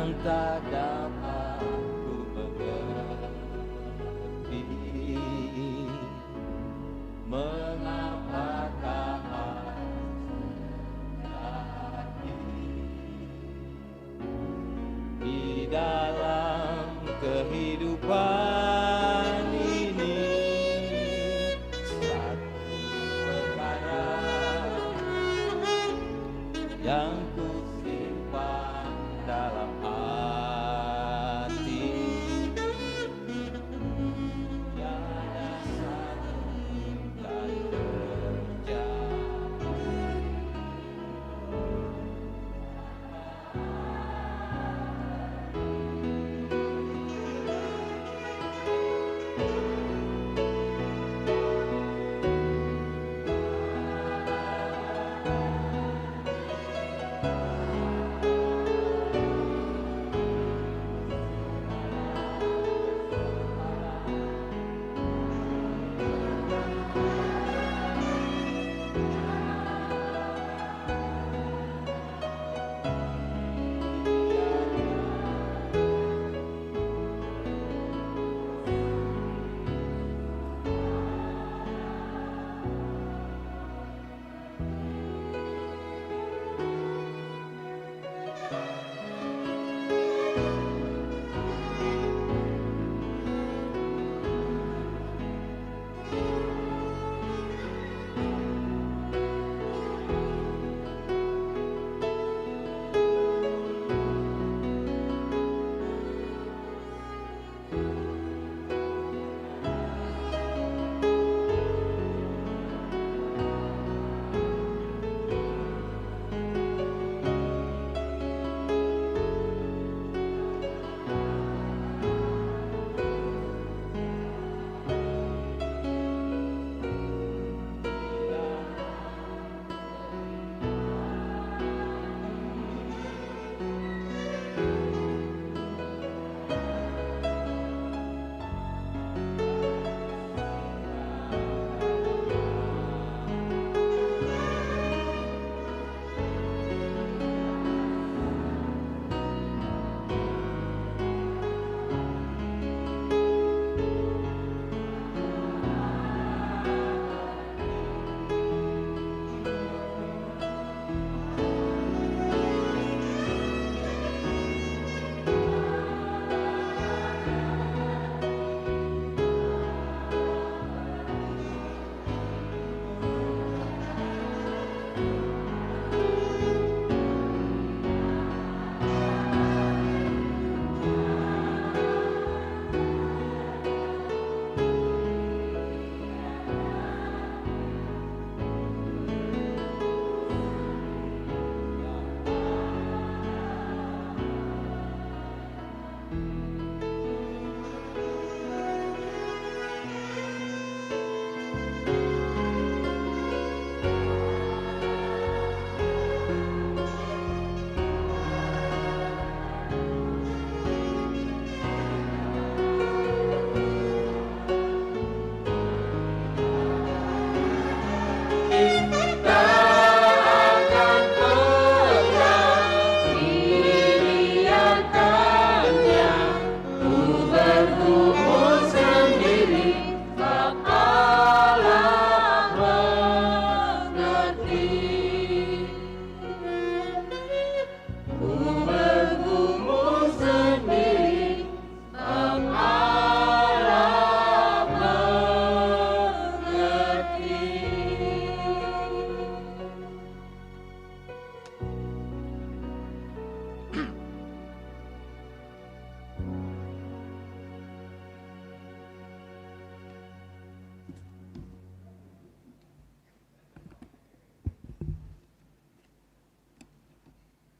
yang tak dapat ku mengerti. Mengapakah harus terjadi di dalam kehidupan ini? Satu perkara yang ku simpan dalam hati, tiada satu tak terjadi.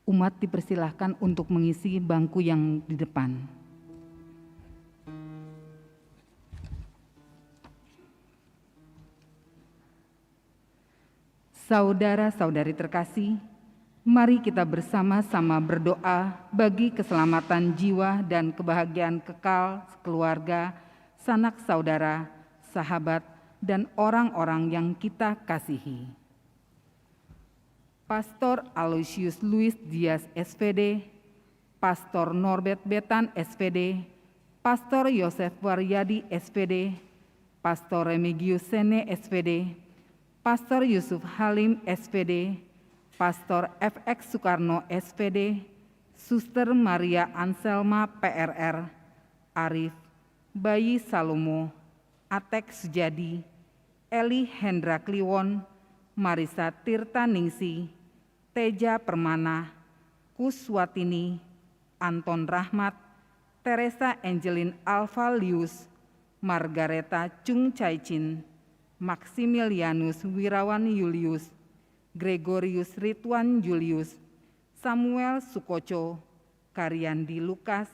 Umat dipersilahkan untuk mengisi bangku yang di depan. Saudara-saudari terkasih, mari kita bersama-sama berdoa bagi keselamatan jiwa dan kebahagiaan kekal keluarga, sanak saudara, sahabat, dan orang-orang yang kita kasihi. Pastor Aloysius Luis Dias, SPD, Pastor Norbert Betan SPD, Pastor Yosef Waryadi SPD, Pastor Remigius Sene SPD, Pastor Yusuf Halim SPD, Pastor FX Soekarno SPD, Suster Maria Anselma PRR, Arif, Bayi Salomo, Atek Sujadi, Eli Hendra Kliwon, Marisa Tirta Ningsi, Teja Permana, Kuswatini, Anton Rahmat, Teresa Angelin Alvalius, Margareta Chung Caicin, Maximilianus Wirawan Julius, Gregorius Ridwan Julius, Samuel Sukoco, Karyandi Lukas,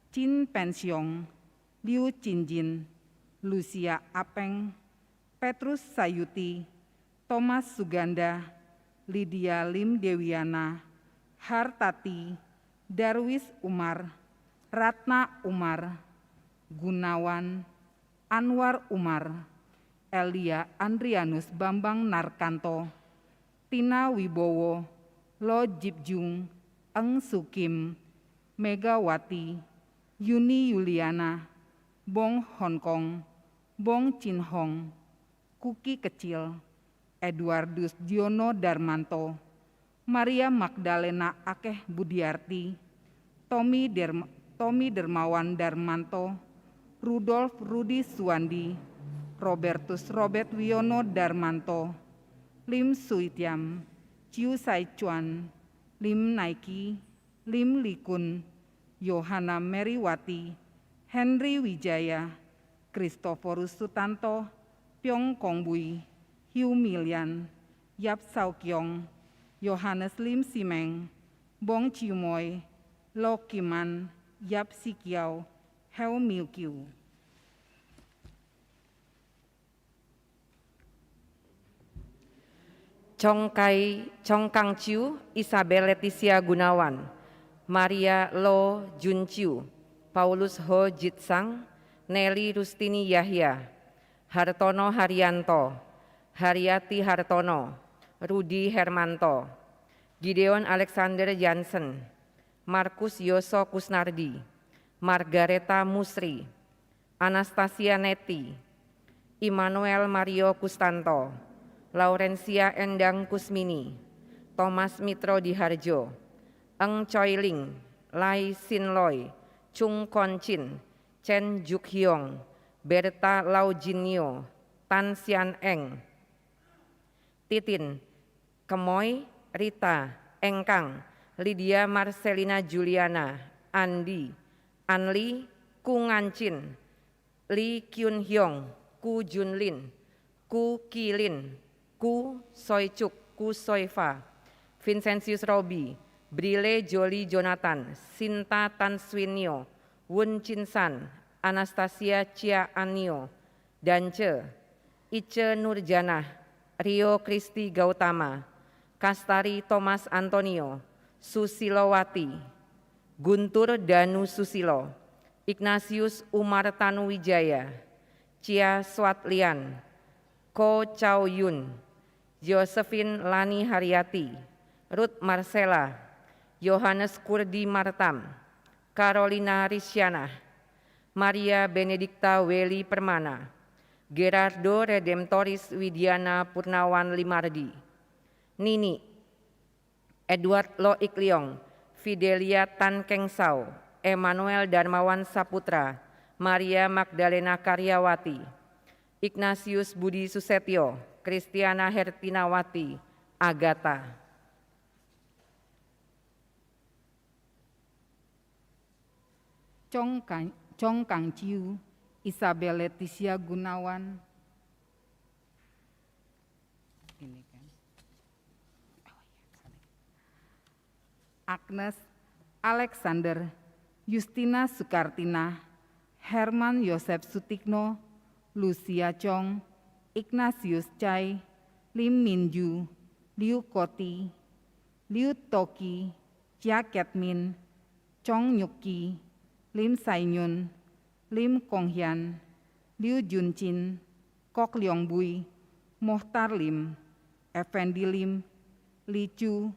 Chin Pensiong, Liu Cinjin, Lucia Apeng, Petrus Sayuti, Thomas Suganda, Lydia Lim Dewiana, Hartati, Darwis Umar, Ratna Umar, Gunawan, Anwar Umar, Elia Andrianus Bambang Narkanto, Tina Wibowo, Lo Jipjung, Eng Sukim, Megawati, Yuni Yuliana, Bong Hongkong, Bong Chin Hong, Kuki Kecil, Edwardus Diono Darmanto, Maria Magdalena Akeh Budiarti, Tommy Dermawan Darmanto, Rudolf Rudi Suwandi, Robertus Robert Wiono Darmanto, Lim Suitiam, Chiu Sai Chuan, Lim Naiki, Lim Likun, Yohana Meriwati, Henry Wijaya, Kristoforus Sutanto, Pyong Kongbui, Hiu Milian, Yap Saukyong, Yohanes Lim Simeng, Bong Chiumoy, Lo Kiman, Yap Sikiau, Heu Milkiu. Chong Kang Chiu, Isabel Leticia Gunawan, Maria Lo Junchiu, Paulus Ho Jitsang, Nelly Rustini Yahya, Hartono Haryanto, Haryati Hartono, Rudi Hermanto, Gideon Alexander Jansen, Markus Yoso Kusnardi, Margareta Musri, Anastasia Neti, Immanuel Mario Kustanto, Laurencia Endang Kusmini, Thomas Mitro Diharjo, Eng Choi Ling, Lai Sin Loi, Chung Kon Chin, Chen Juk Hyong, Berta Lau Jinyo, Tan Sian Eng, Titin, Kemoy, Rita, Engkang, Lydia Marcelina Juliana, Andi, Anli, Ku Ngancin, Lee Kyun Hyong, Ku Junlin, Ku Kilin, Ku Soycuk, Ku Soifa, Vincentius Robi, Brile Joli Jonathan, Sinta Tan Swinyo, Wun Chinsan, Anastasia Chia Anio, Dance, Ice Nurjanah, Rio Kristi Gautama, Kastari Thomas Antonio, Susilowati, Guntur Danu Susilo, Ignatius Umar Tanuwijaya, Chia Swatlian, Ko Chow Yun, Josephine Lani Haryati, Ruth Marcella, Yohanes Kurdi Martam, Carolina Risyana, Maria Benedikta Weli Permana, Gerardo Redemptoris Widiana Purnawan Limardi, Nini, Edward Lo Ikliong, Fidelia Tan Kengsau, Emmanuel Darmawan Saputra, Maria Magdalena Karyawati, Ignatius Budi Susetyo, Kristiana Hertinawati, Agatha. Chong Kang Chiu, Isabel Leticia Gunawan, Agnes Alexander, Justina Sukartina, Herman Yosef Sutikno, Lucia Chong, Ignatius Chai, Lim Minju, Liu Koti, Liu Toki, Chia Ketmin, Chong Nyuki, Lim Sainyun, Lim Konghyan, Liu Junchin, Kok Leong Bui, Mohtar Lim, Effendi Lim, Li Chu,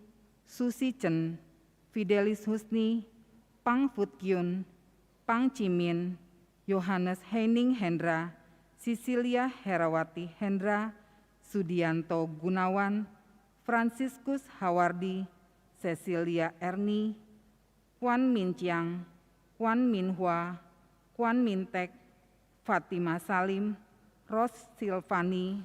Susi Chen, Fidelis Husni, Pang Fut Kyun, Pang Cimin, Yohanes Henning Hendra, Sisilia Herawati Hendra, Sudianto Gunawan, Franciscus Hawardi, Cecilia Erni, Kwan Min Chiang, Kwan Min Hua, Kwan Min Tek, Fatima Salim, Ros Silvani,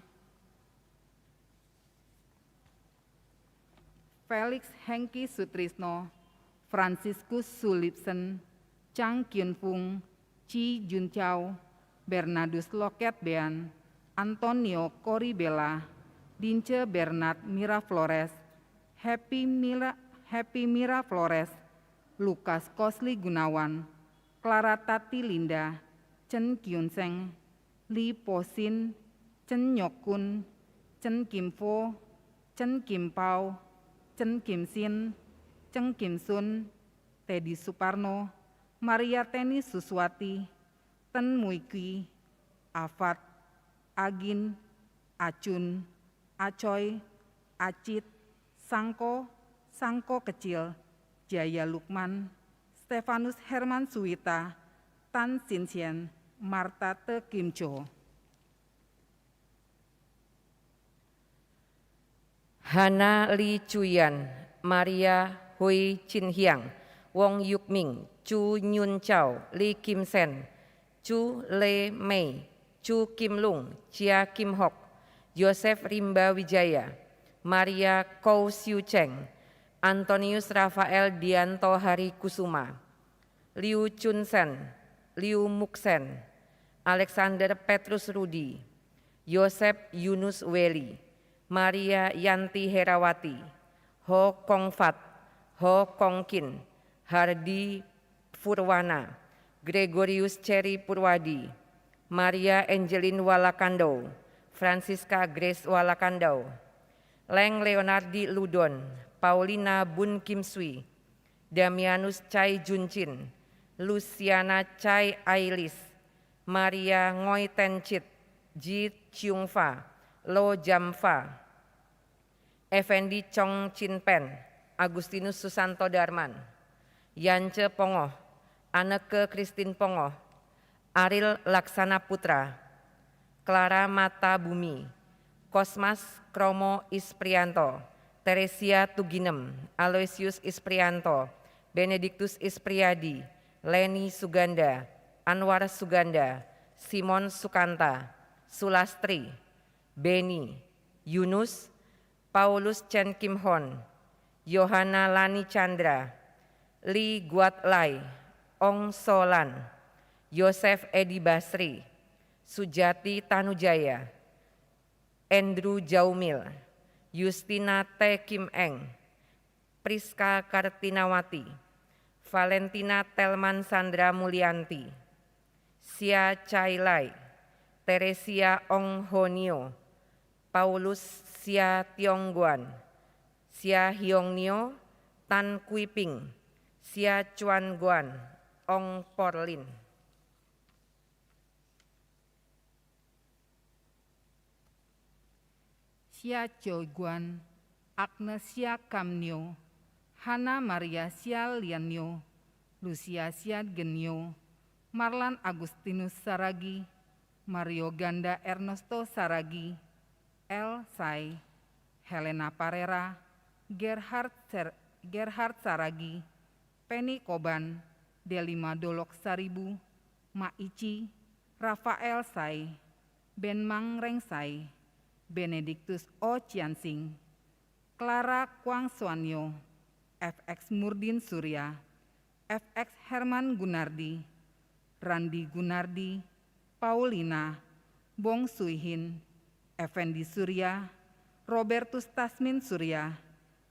Felix Hengki Sutrisno, Franciscus Sulipsen, Chang Kyun Fung, Chi Jun Chao, Bernardus Loket Bean, Antonio Coribella, Dince Bernard Miraflores, Happy Mira Flores, Lukas Kosli Gunawan, Clara Tati Linda, Chen Kyun Seng, Lee Posin, Chen Nyok Kun, Chen Kim Fo, Chen Kim Pao, Chen Kim Sin, Chen Kim Sun, Teddy Suparno, Maria Teni Suswati, Ten Mui Kui, Afat, Agin, Acun, Acoy, Acit, Sangko, Sangko Kecil, Jaya Lukman, Stefanus Herman Suwita, Tan Sinsian, Marta Te Kim Cho. Hana Li Chuyan, Maria Hui Chin Hyang, Wong Yuk Ming, Chu Nyun Chao, Lee Kim Sen, Chu Le Mei, Chu Kim Lung, Chia Kim Hok, Yosef Rimba Wijaya, Maria Kou Siu Cheng, Antonius Rafael Dianto Hari Kusuma, Liu Chun Sen, Liu Muk Sen, Alexander Petrus Rudi, Yosef Yunus Weli, Maria Yanti Herawati, Ho Kong Fat, Ho Kong Kin, Hardi Purwana, Gregorius Cherry Purwadi, Maria Angeline Walakando, Francisca Grace Walakando, Leng Leonardi Ludon, Paulina Bun Kim Sui, Damianus Chai Junchin, Luciana Chai Ailis, Maria Ngoi Tenchit, Ji Chiung Fa, Lo Jam Fa, Effendi Chong Chin Pen, Agustinus Susanto Darman, Yance Pongoh, Anneke Christine Pongoh, Aril Laksana Putra, Clara Mata Bumi, Kosmas Kromo Isprianto, Teresia Tuginem, Aloysius Isprianto, Benedictus Ispriadi, Leni Suganda, Anwar Suganda, Simon Sukanta, Sulastri, Beni, Yunus, Paulus Chen Kim Hon, Yohana Lani Chandra, Li Guat Lai, Ong Solan, Yosef Edi Basri, Sujati Tanujaya, Andrew Jaumil, Justina T. Kim Eng, Priska Kartinawati, Valentina Telman Sandra Mulyanti, Sia Chailai, Teresia Ong Honio, Paulus Sia Tiongguan, Sia Hyong Nio, Tan Kui Ping, Sia Chuan Guan, Ong Porlin. Sia Choi Guan, Agnes Sia Kamnyo, Hana Maria Sia Lianyo, Lucia Sia Genyo, Marlan Agustinus Saragi, Mario Ganda Ernesto Saragi, El Sai, Helena Parera, Gerhard Saragi, Penny Koban, Delima Dolok Saribu, Maici, Rafael Sai, Ben Mang Reng Sai, Benedictus O Ciansing, Clara Kwang Swanyo, FX Murdin Surya, FX Herman Gunardi, Randi Gunardi, Paulina, Bong Suihin, Effendi Surya, Robertus Tasmin Surya,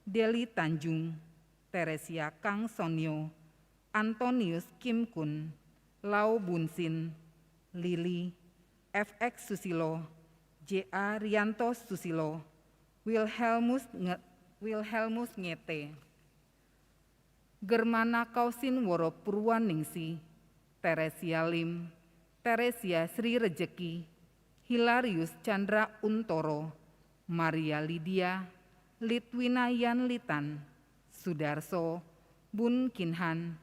Deli Tanjung, Teresia Kang Sonyo, Antonius Kim Kun, Lau Bunsin, Lili, FX Susilo, J.A. Rianto Susilo, Wilhelmus Ngete, Germana Kausin Woro Purwaningsi, Teresia Lim, Teresia Sri Rejeki, Hilarius Chandra Untoro, Maria Lydia, Litwina Yan Litan, Sudarso, Bun Kinhan,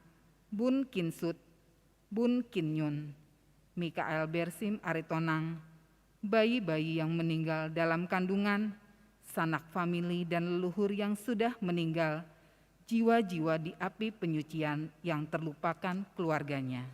Bun Kinsut, Bun Kinyun, Mikael Bersim Aritonang, bayi-bayi yang meninggal dalam kandungan, sanak famili dan leluhur yang sudah meninggal, jiwa-jiwa di api penyucian yang terlupakan keluarganya.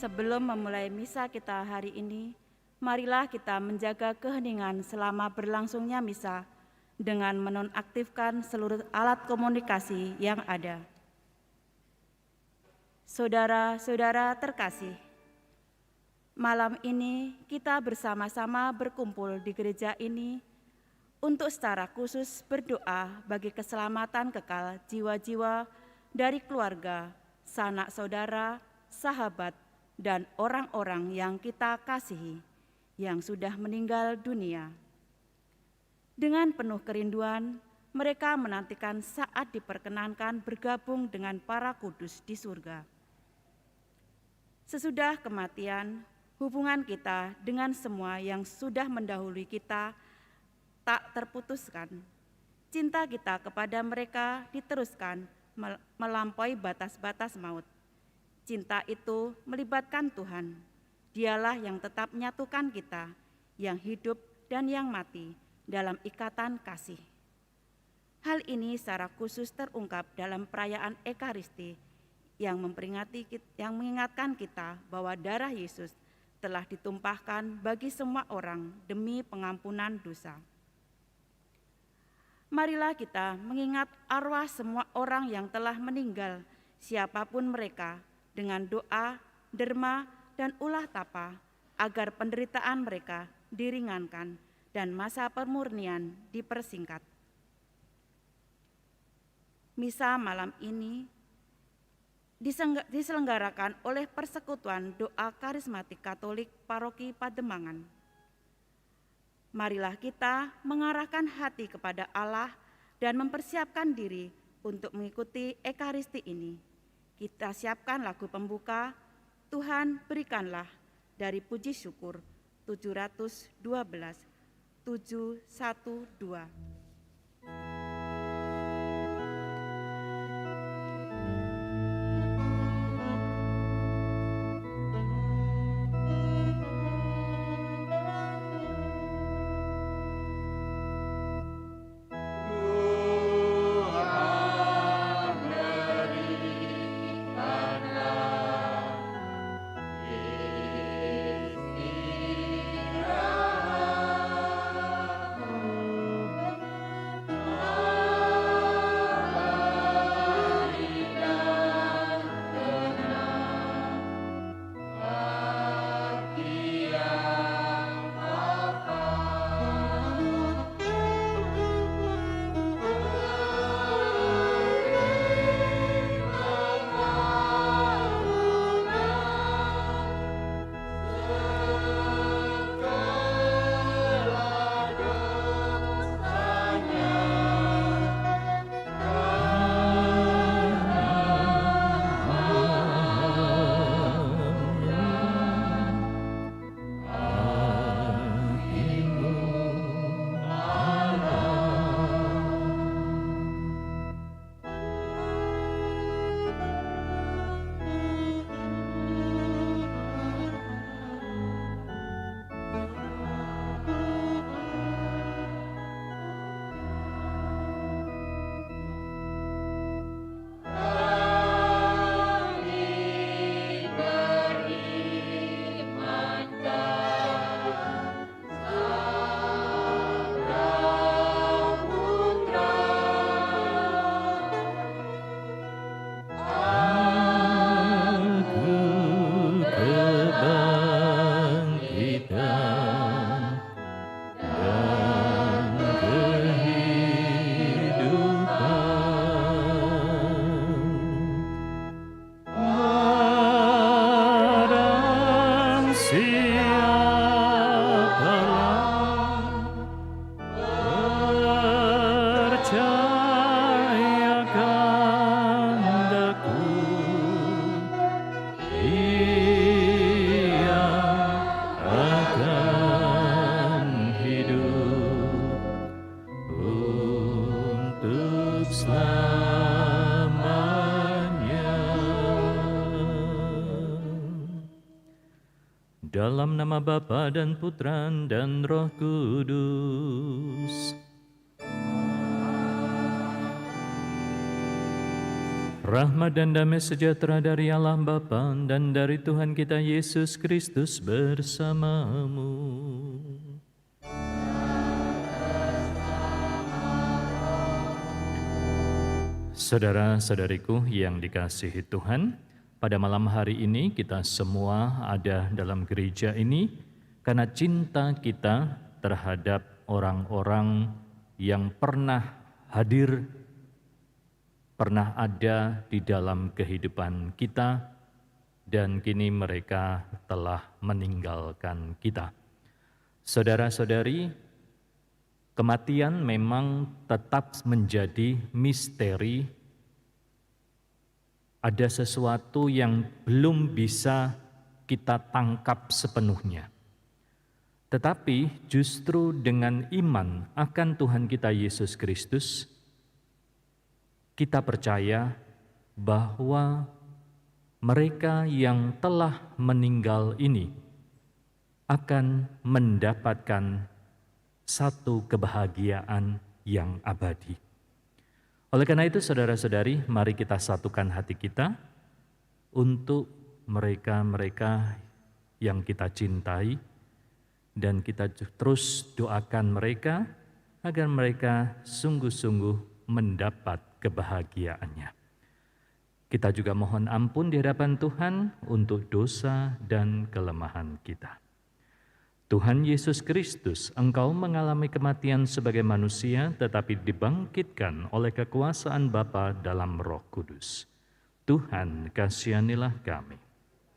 Sebelum memulai misa kita hari ini, marilah kita menjaga keheningan selama berlangsungnya misa dengan menonaktifkan seluruh alat komunikasi yang ada. Saudara-saudara terkasih, malam ini kita bersama-sama berkumpul di gereja ini untuk secara khusus berdoa bagi keselamatan kekal jiwa-jiwa dari keluarga, sanak saudara, sahabat, dan orang-orang yang kita kasihi yang sudah meninggal dunia. Dengan penuh kerinduan, mereka menantikan saat diperkenankan bergabung dengan para kudus di surga. Sesudah kematian, hubungan kita dengan semua yang sudah mendahului kita tak terputuskan. Cinta kita kepada mereka diteruskan melampaui batas-batas maut. Cinta itu melibatkan Tuhan. Dialah yang tetap menyatukan kita, yang hidup dan yang mati dalam ikatan kasih. Hal ini secara khusus terungkap dalam perayaan Ekaristi yang mengingatkan kita bahwa darah Yesus telah ditumpahkan bagi semua orang demi pengampunan dosa. Marilah kita mengingat arwah semua orang yang telah meninggal, siapapun mereka, dengan doa, derma, dan ulah tapa, agar penderitaan mereka diringankan dan masa pemurnian dipersingkat. Misa malam ini diselenggarakan oleh Persekutuan Doa Karismatik Katolik Paroki Pademangan. Marilah kita mengarahkan hati kepada Allah dan mempersiapkan diri untuk mengikuti Ekaristi ini. Kita siapkan lagu pembuka, Tuhan berikanlah, dari puji syukur 712, 712. Dalam nama Bapa dan Putra dan Roh Kudus. Rahmat dan damai sejahtera dari Allah Bapa dan dari Tuhan kita Yesus Kristus bersamamu. Saudara-saudariku yang dikasihi Tuhan, pada malam hari ini kita semua ada dalam gereja ini karena cinta kita terhadap orang-orang yang pernah hadir, pernah ada di dalam kehidupan kita, dan kini mereka telah meninggalkan kita. Saudara-saudari, kematian memang tetap menjadi misteri. Ada sesuatu yang belum bisa kita tangkap sepenuhnya. Tetapi justru dengan iman akan Tuhan kita Yesus Kristus, kita percaya bahwa mereka yang telah meninggal ini akan mendapatkan satu kebahagiaan yang abadi. Oleh karena itu, saudara-saudari, mari kita satukan hati kita untuk mereka-mereka yang kita cintai, dan kita terus doakan mereka agar mereka sungguh-sungguh mendapat kebahagiaannya. Kita juga mohon ampun di hadapan Tuhan untuk dosa dan kelemahan kita. Tuhan Yesus Kristus, Engkau mengalami kematian sebagai manusia tetapi dibangkitkan oleh kekuasaan Bapa dalam Roh Kudus. Tuhan, kasihanilah kami.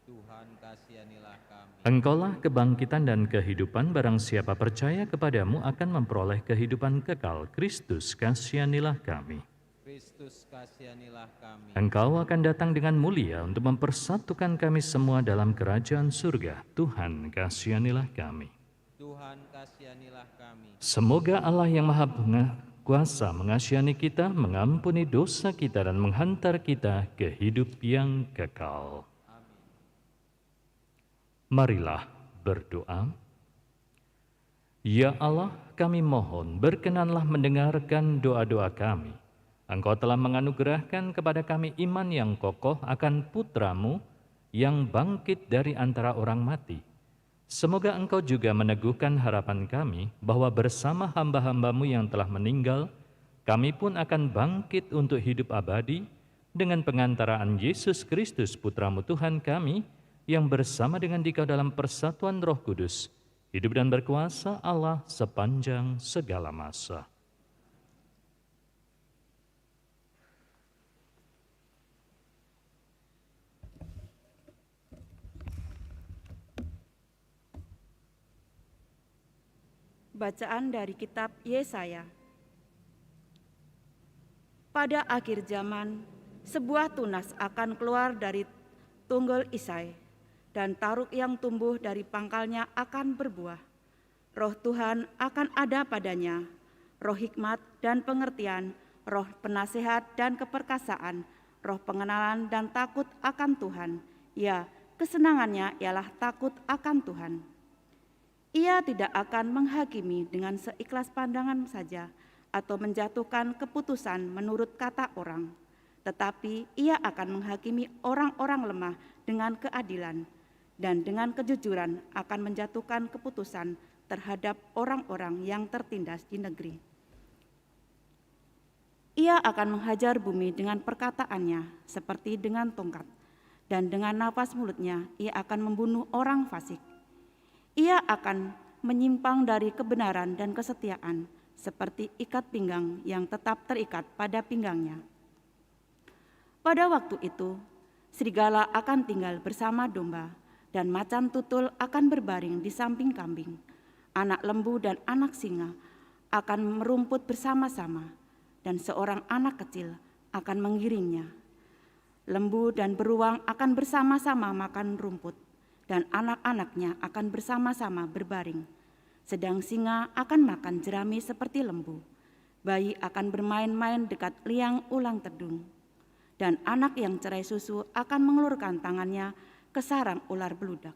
Tuhan, kasihanilah kami. Engkaulah kebangkitan dan kehidupan, barang siapa percaya kepadamu akan memperoleh kehidupan kekal. Kristus, kasihanilah kami. Kristus, kasihanilah kami. Engkau akan datang dengan mulia untuk mempersatukan kami semua dalam kerajaan surga. Tuhan, kasihanilah kami. Tuhan, kasihanilah kami. Semoga Allah yang Maha Kuasa mengasihani kita, mengampuni dosa kita, dan menghantar kita ke hidup yang kekal. Amin. Marilah berdoa. Ya Allah, kami mohon berkenanlah mendengarkan doa-doa kami. Engkau telah menganugerahkan kepada kami iman yang kokoh akan Putra-Mu yang bangkit dari antara orang mati. Semoga Engkau juga meneguhkan harapan kami bahwa bersama hamba-hamba-Mu yang telah meninggal, kami pun akan bangkit untuk hidup abadi dengan pengantaraan Yesus Kristus Putra-Mu Tuhan kami, yang bersama dengan Dikau dalam persatuan Roh Kudus, hidup dan berkuasa Allah sepanjang segala masa. Bacaan dari kitab Yesaya. Pada akhir zaman, sebuah tunas akan keluar dari tunggul Isai, dan taruk yang tumbuh dari pangkalnya akan berbuah. Roh Tuhan akan ada padanya, roh hikmat dan pengertian, roh penasehat dan keperkasaan, roh pengenalan dan takut akan Tuhan. Ya, kesenangannya ialah takut akan Tuhan. Ia tidak akan menghakimi dengan seikhlas pandangan saja atau menjatuhkan keputusan menurut kata orang, tetapi ia akan menghakimi orang-orang lemah dengan keadilan, dan dengan kejujuran akan menjatuhkan keputusan terhadap orang-orang yang tertindas di negeri. Ia akan menghajar bumi dengan perkataannya seperti dengan tongkat, dan dengan nafas mulutnya ia akan membunuh orang fasik. Ia akan menyimpang dari kebenaran dan kesetiaan seperti ikat pinggang yang tetap terikat pada pinggangnya. Pada waktu itu, serigala akan tinggal bersama domba, dan macan tutul akan berbaring di samping kambing. Anak lembu dan anak singa akan merumput bersama-sama, dan seorang anak kecil akan mengiringnya. Lembu dan beruang akan bersama-sama makan rumput, dan anak-anaknya akan bersama-sama berbaring. Sedang singa akan makan jerami seperti lembu. Bayi akan bermain-main dekat liang ulang tedung. Dan anak yang cerai susu akan mengulurkan tangannya ke sarang ular beludak.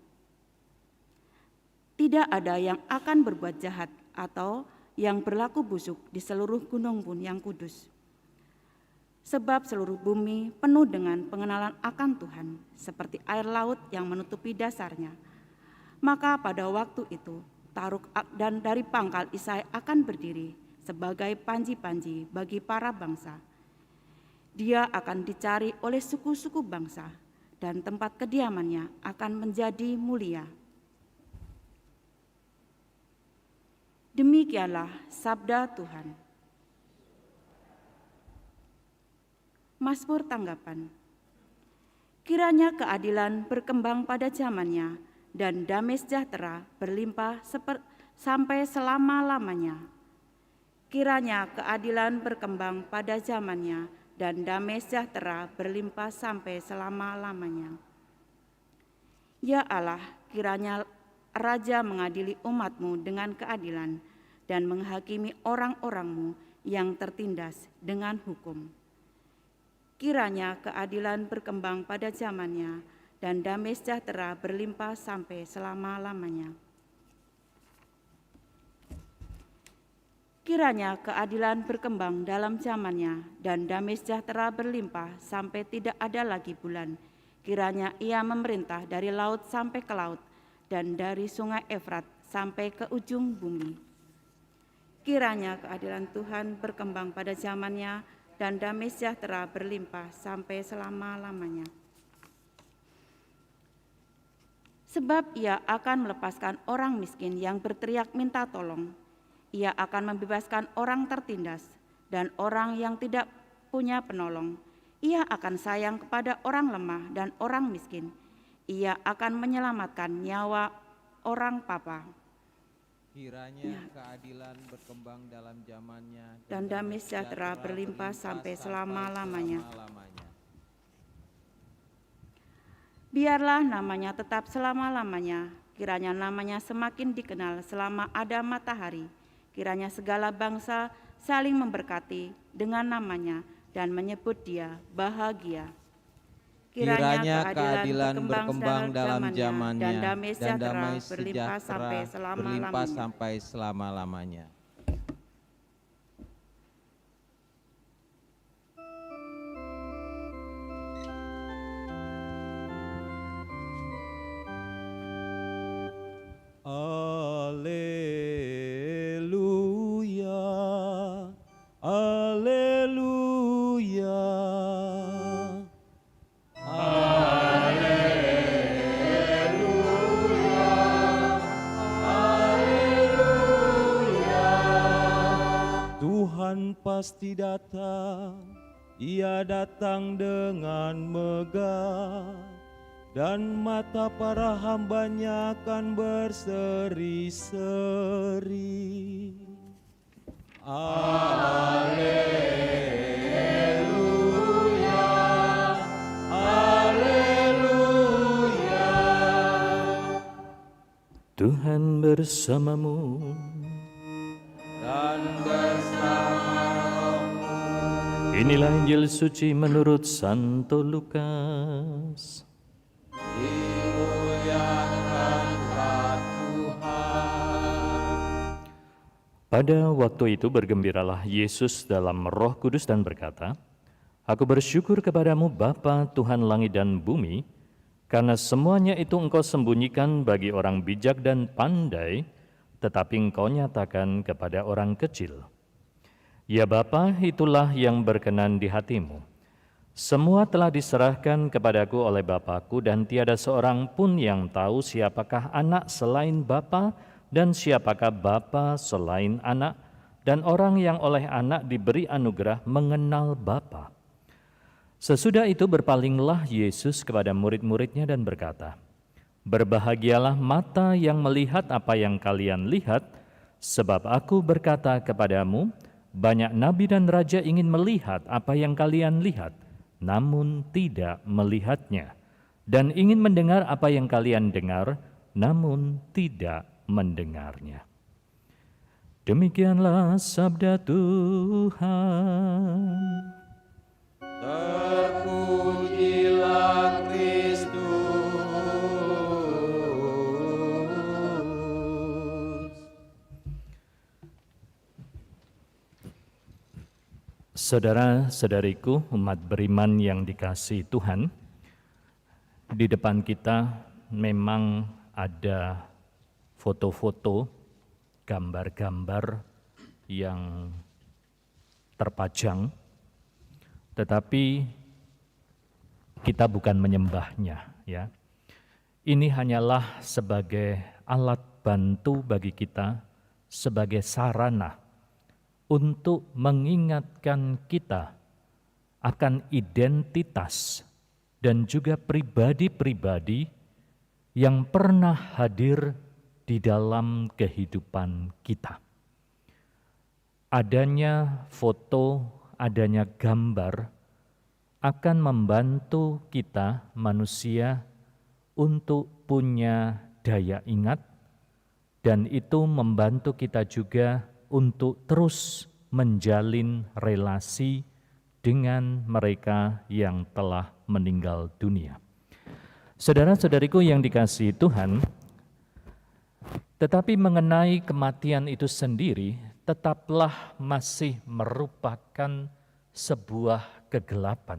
Tidak ada yang akan berbuat jahat atau yang berlaku busuk di seluruh gunung pun yang kudus. Sebab seluruh bumi penuh dengan pengenalan akan Tuhan, seperti air laut yang menutupi dasarnya. Maka pada waktu itu, taruk dan dari pangkal Isai akan berdiri sebagai panji-panji bagi para bangsa. Dia akan dicari oleh suku-suku bangsa, dan tempat kediamannya akan menjadi mulia. Demikianlah sabda Tuhan. Mazmur tanggapan. Kiranya keadilan berkembang pada zamannya, dan damai sejahtera berlimpah sampai selama-lamanya. Kiranya keadilan berkembang pada zamannya, dan damai sejahtera berlimpah sampai selama-lamanya. Ya Allah, kiranya Raja mengadili umat-Mu dengan keadilan, dan menghakimi orang-orang-Mu yang tertindas dengan hukum. Kiranya keadilan berkembang pada zamannya dan damai sejahtera berlimpah sampai selama-lamanya. Kiranya keadilan berkembang dalam zamannya dan damai sejahtera berlimpah sampai tidak ada lagi bulan. Kiranya ia memerintah dari laut sampai ke laut dan dari sungai Efrat sampai ke ujung bumi. Kiranya keadilan Tuhan berkembang pada zamannya dan damai sejahtera berlimpah sampai selama-lamanya. Sebab ia akan melepaskan orang miskin yang berteriak minta tolong. Ia akan membebaskan orang tertindas dan orang yang tidak punya penolong. Ia akan sayang kepada orang lemah dan orang miskin. Ia akan menyelamatkan nyawa orang papa. Kiranya keadilan berkembang dalam zamannya Dan damai sejahtera berlimpah sampai selama-lamanya. Biarlah namanya tetap selama-lamanya. Kiranya namanya semakin dikenal selama ada matahari. Kiranya segala bangsa saling memberkati dengan namanya dan menyebut dia bahagia. Kiranya keadilan berkembang dalam zamannya dan damai sejahtera berlimpah sampai selama-lamanya. Alleluia, alleluia. Tuhan pasti datang, Ia datang dengan megah, dan mata para hamba-Nya akan berseri-seri. Alleluia, alleluia. Tuhan bersamamu Dan bersama rohmu. Inilah Injil suci menurut Santo Lukas. Dimuliakanlah Tuhan. Pada waktu itu bergembiralah Yesus dalam Roh Kudus dan berkata, Aku bersyukur kepadamu Bapa Tuhan langit dan bumi, karena semuanya itu Engkau sembunyikan bagi orang bijak dan pandai, tetapi Engkau nyatakan kepada orang kecil. Ya Bapa, itulah yang berkenan di hatimu. Semua telah diserahkan kepadaku oleh Bapakku, dan tiada seorang pun yang tahu siapakah anak selain Bapa, dan siapakah Bapa selain anak, dan orang yang oleh anak diberi anugerah mengenal Bapa. Sesudah itu berpalinglah Yesus kepada murid-muridnya dan berkata, Berbahagialah mata yang melihat apa yang kalian lihat, sebab aku berkata kepadamu, banyak nabi dan raja ingin melihat apa yang kalian lihat, namun tidak melihatnya, dan ingin mendengar apa yang kalian dengar, namun tidak mendengarnya. Demikianlah sabda Tuhan. Terpujilah Kristus. Saudara-saudariku, umat beriman yang dikasihi Tuhan, di depan kita memang ada foto-foto, gambar-gambar yang terpajang, tetapi kita bukan menyembahnya, ya. Ini hanyalah sebagai alat bantu bagi kita, sebagai sarana untuk mengingatkan kita akan identitas dan juga pribadi-pribadi yang pernah hadir di dalam kehidupan kita. Adanya foto, adanya gambar akan membantu kita manusia untuk punya daya ingat, dan itu membantu kita juga untuk terus menjalin relasi dengan mereka yang telah meninggal dunia. Saudara-saudariku yang dikasihi Tuhan, tetapi mengenai kematian itu sendiri, tetaplah masih merupakan sebuah kegelapan.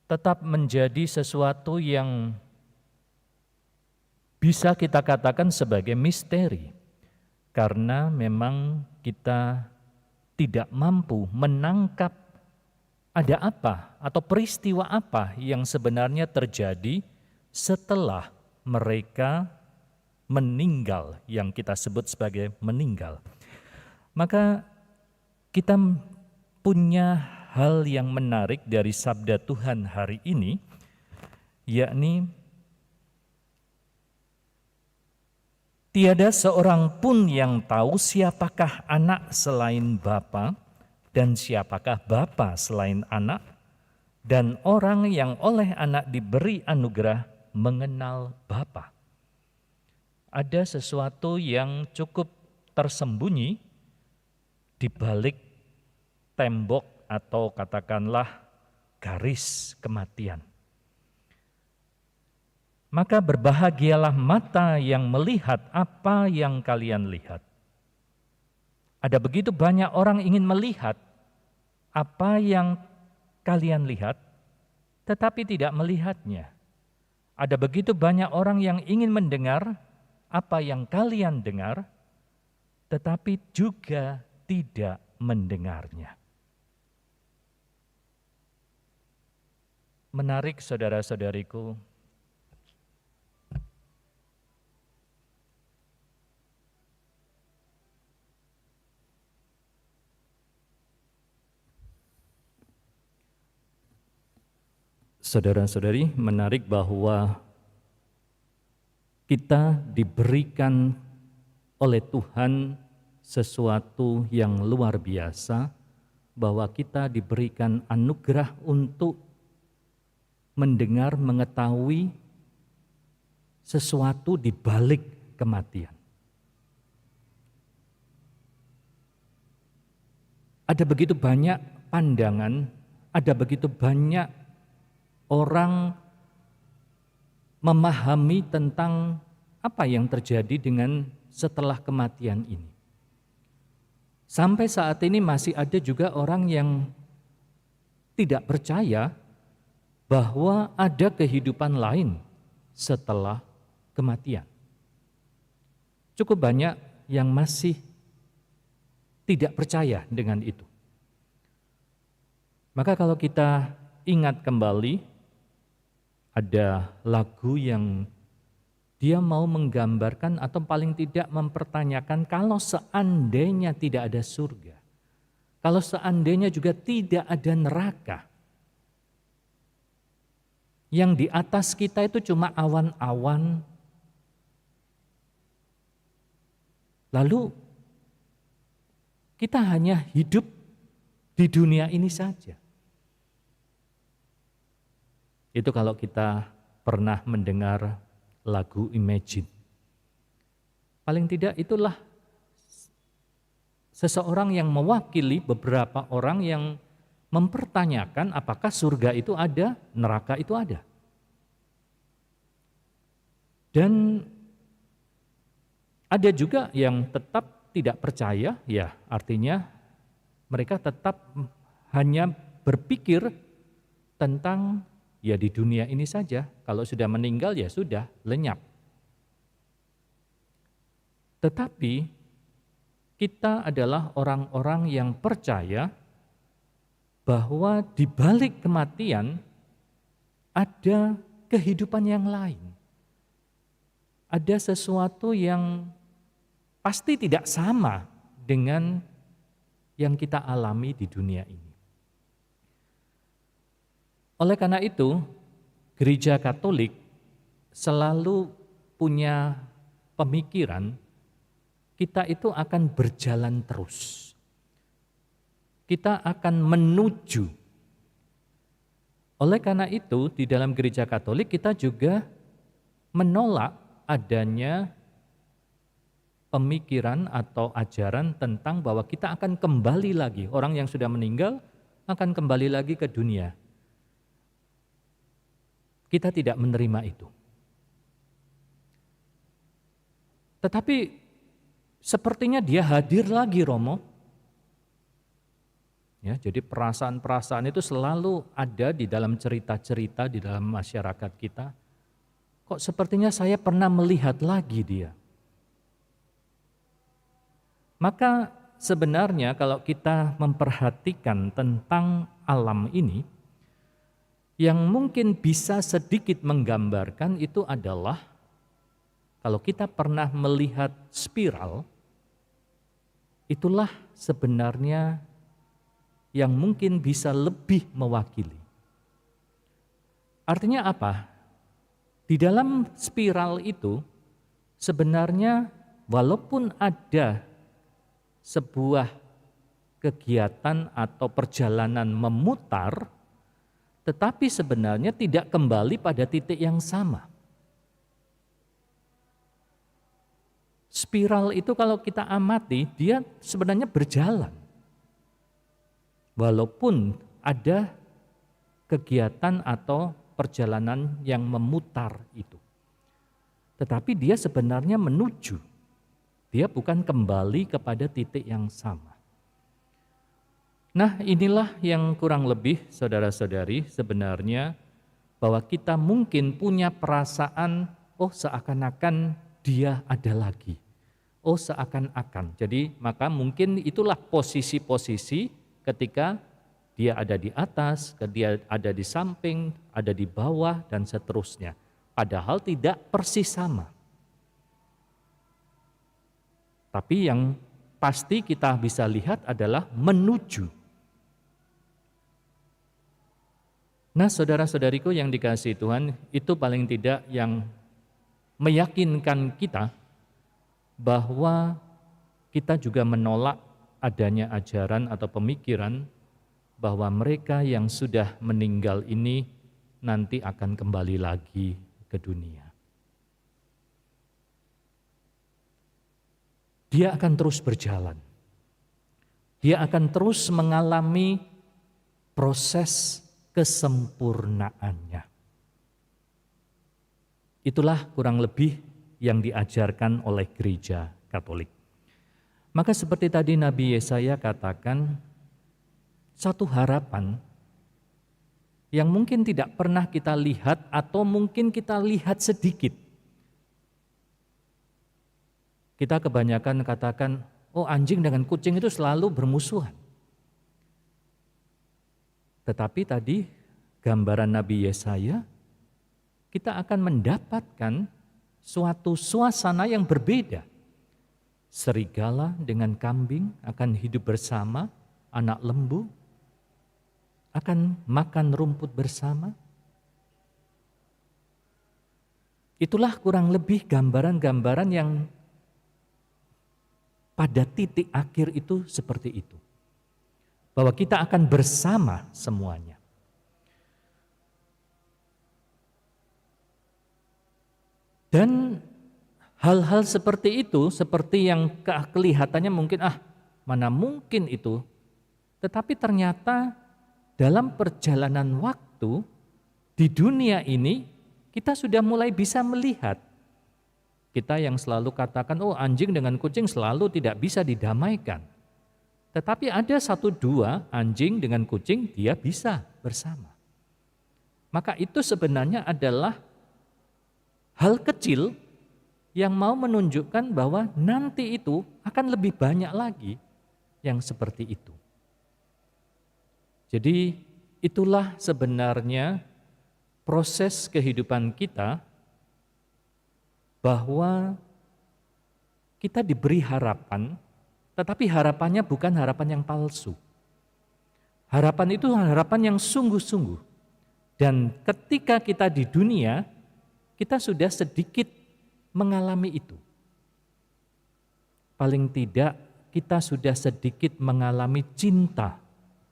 Tetap menjadi sesuatu yang bisa kita katakan sebagai misteri, karena memang kita tidak mampu menangkap ada apa atau peristiwa apa yang sebenarnya terjadi setelah mereka meninggal, yang kita sebut sebagai meninggal. Maka kita punya hal yang menarik dari sabda Tuhan hari ini, yakni tiada seorang pun yang tahu siapakah anak selain Bapa, dan siapakah Bapa selain anak, dan orang yang oleh anak diberi anugerah mengenal Bapa. Ada sesuatu yang cukup tersembunyi di balik tembok atau katakanlah garis kematian. Maka berbahagialah mata yang melihat apa yang kalian lihat. Ada begitu banyak orang ingin melihat apa yang kalian lihat, tetapi tidak melihatnya. Ada begitu banyak orang yang ingin mendengar apa yang kalian dengar, tetapi juga tidak mendengarnya. Menarik saudara-saudariku, saudara-saudari, menarik bahwa kita diberikan oleh Tuhan sesuatu yang luar biasa, bahwa kita diberikan anugerah untuk mendengar, mengetahui sesuatu di balik kematian. Ada begitu banyak pandangan, ada begitu banyak orang memahami tentang apa yang terjadi dengan setelah kematian ini. Sampai saat ini masih ada juga orang yang tidak percaya bahwa ada kehidupan lain setelah kematian. Cukup banyak yang masih tidak percaya dengan itu. Maka kalau kita ingat kembali, ada lagu yang dia mau menggambarkan atau paling tidak mempertanyakan kalau seandainya tidak ada surga, kalau seandainya juga tidak ada neraka, yang di atas kita itu cuma awan-awan, lalu kita hanya hidup di dunia ini saja. Itu kalau kita pernah mendengar lagu Imagine. Paling tidak itulah seseorang yang mewakili beberapa orang yang mempertanyakan apakah surga itu ada, neraka itu ada. Dan ada juga yang tetap tidak percaya, ya artinya mereka tetap hanya berpikir tentang ya di dunia ini saja, kalau sudah meninggal ya sudah, lenyap. Tetapi kita adalah orang-orang yang percaya bahwa di balik kematian ada kehidupan yang lain. Ada sesuatu yang pasti tidak sama dengan yang kita alami di dunia ini. Oleh karena itu, Gereja Katolik selalu punya pemikiran kita itu akan berjalan terus. Kita akan menuju. Oleh karena itu, di dalam Gereja Katolik kita juga menolak adanya pemikiran atau ajaran tentang bahwa kita akan kembali lagi. Orang yang sudah meninggal akan kembali lagi ke dunia. Kita tidak menerima itu. Tetapi sepertinya dia hadir lagi, Romo. Ya, jadi perasaan-perasaan itu selalu ada di dalam cerita-cerita di dalam masyarakat kita. Kok sepertinya saya pernah melihat lagi dia. Maka sebenarnya kalau kita memperhatikan tentang alam ini, yang mungkin bisa sedikit menggambarkan itu adalah kalau kita pernah melihat spiral, itulah sebenarnya yang mungkin bisa lebih mewakili. Artinya apa? Di dalam spiral itu sebenarnya walaupun ada sebuah kegiatan atau perjalanan memutar, tetapi sebenarnya tidak kembali pada titik yang sama. Spiral itu kalau kita amati, dia sebenarnya berjalan. Walaupun ada kegiatan atau perjalanan yang memutar itu. Tetapi dia sebenarnya menuju. Dia bukan kembali kepada titik yang sama. Nah, inilah yang kurang lebih saudara-saudari sebenarnya bahwa kita mungkin punya perasaan, oh seakan-akan dia ada lagi. Oh seakan-akan. Jadi maka mungkin itulah posisi-posisi ketika dia ada di atas, dia ada di samping, ada di bawah dan seterusnya. Padahal tidak persis sama. Tapi yang pasti kita bisa lihat adalah menuju. Nah, saudara-saudariku yang dikasihi Tuhan, itu paling tidak yang meyakinkan kita bahwa kita juga menolak adanya ajaran atau pemikiran bahwa mereka yang sudah meninggal ini nanti akan kembali lagi ke dunia. Dia akan terus berjalan. Dia akan terus mengalami proses kesempurnaannya. Itulah kurang lebih yang diajarkan oleh gereja Katolik. Maka seperti tadi Nabi Yesaya katakan, satu harapan yang mungkin tidak pernah kita lihat atau mungkin kita lihat sedikit. Kita kebanyakan katakan, oh anjing dengan kucing itu selalu bermusuhan. Tetapi tadi gambaran Nabi Yesaya, kita akan mendapatkan suatu suasana yang berbeda. Serigala dengan kambing akan hidup bersama, anak lembu akan makan rumput bersama. Itulah kurang lebih gambaran-gambaran yang pada titik akhir itu seperti itu. Bahwa kita akan bersama semuanya. Dan hal-hal seperti itu, seperti yang kelihatannya mungkin, mana mungkin itu. Tetapi ternyata dalam perjalanan waktu di dunia ini, kita sudah mulai bisa melihat. Kita yang selalu katakan, oh anjing dengan kucing selalu tidak bisa didamaikan. Tetapi ada 1-2 anjing dengan kucing dia bisa bersama. Maka itu sebenarnya adalah hal kecil yang mau menunjukkan bahwa nanti itu akan lebih banyak lagi yang seperti itu. Jadi itulah sebenarnya proses kehidupan kita, bahwa kita diberi harapan, tetapi harapannya bukan harapan yang palsu. Harapan itu harapan yang sungguh-sungguh. Dan ketika kita di dunia, kita sudah sedikit mengalami itu. Paling tidak kita sudah sedikit mengalami cinta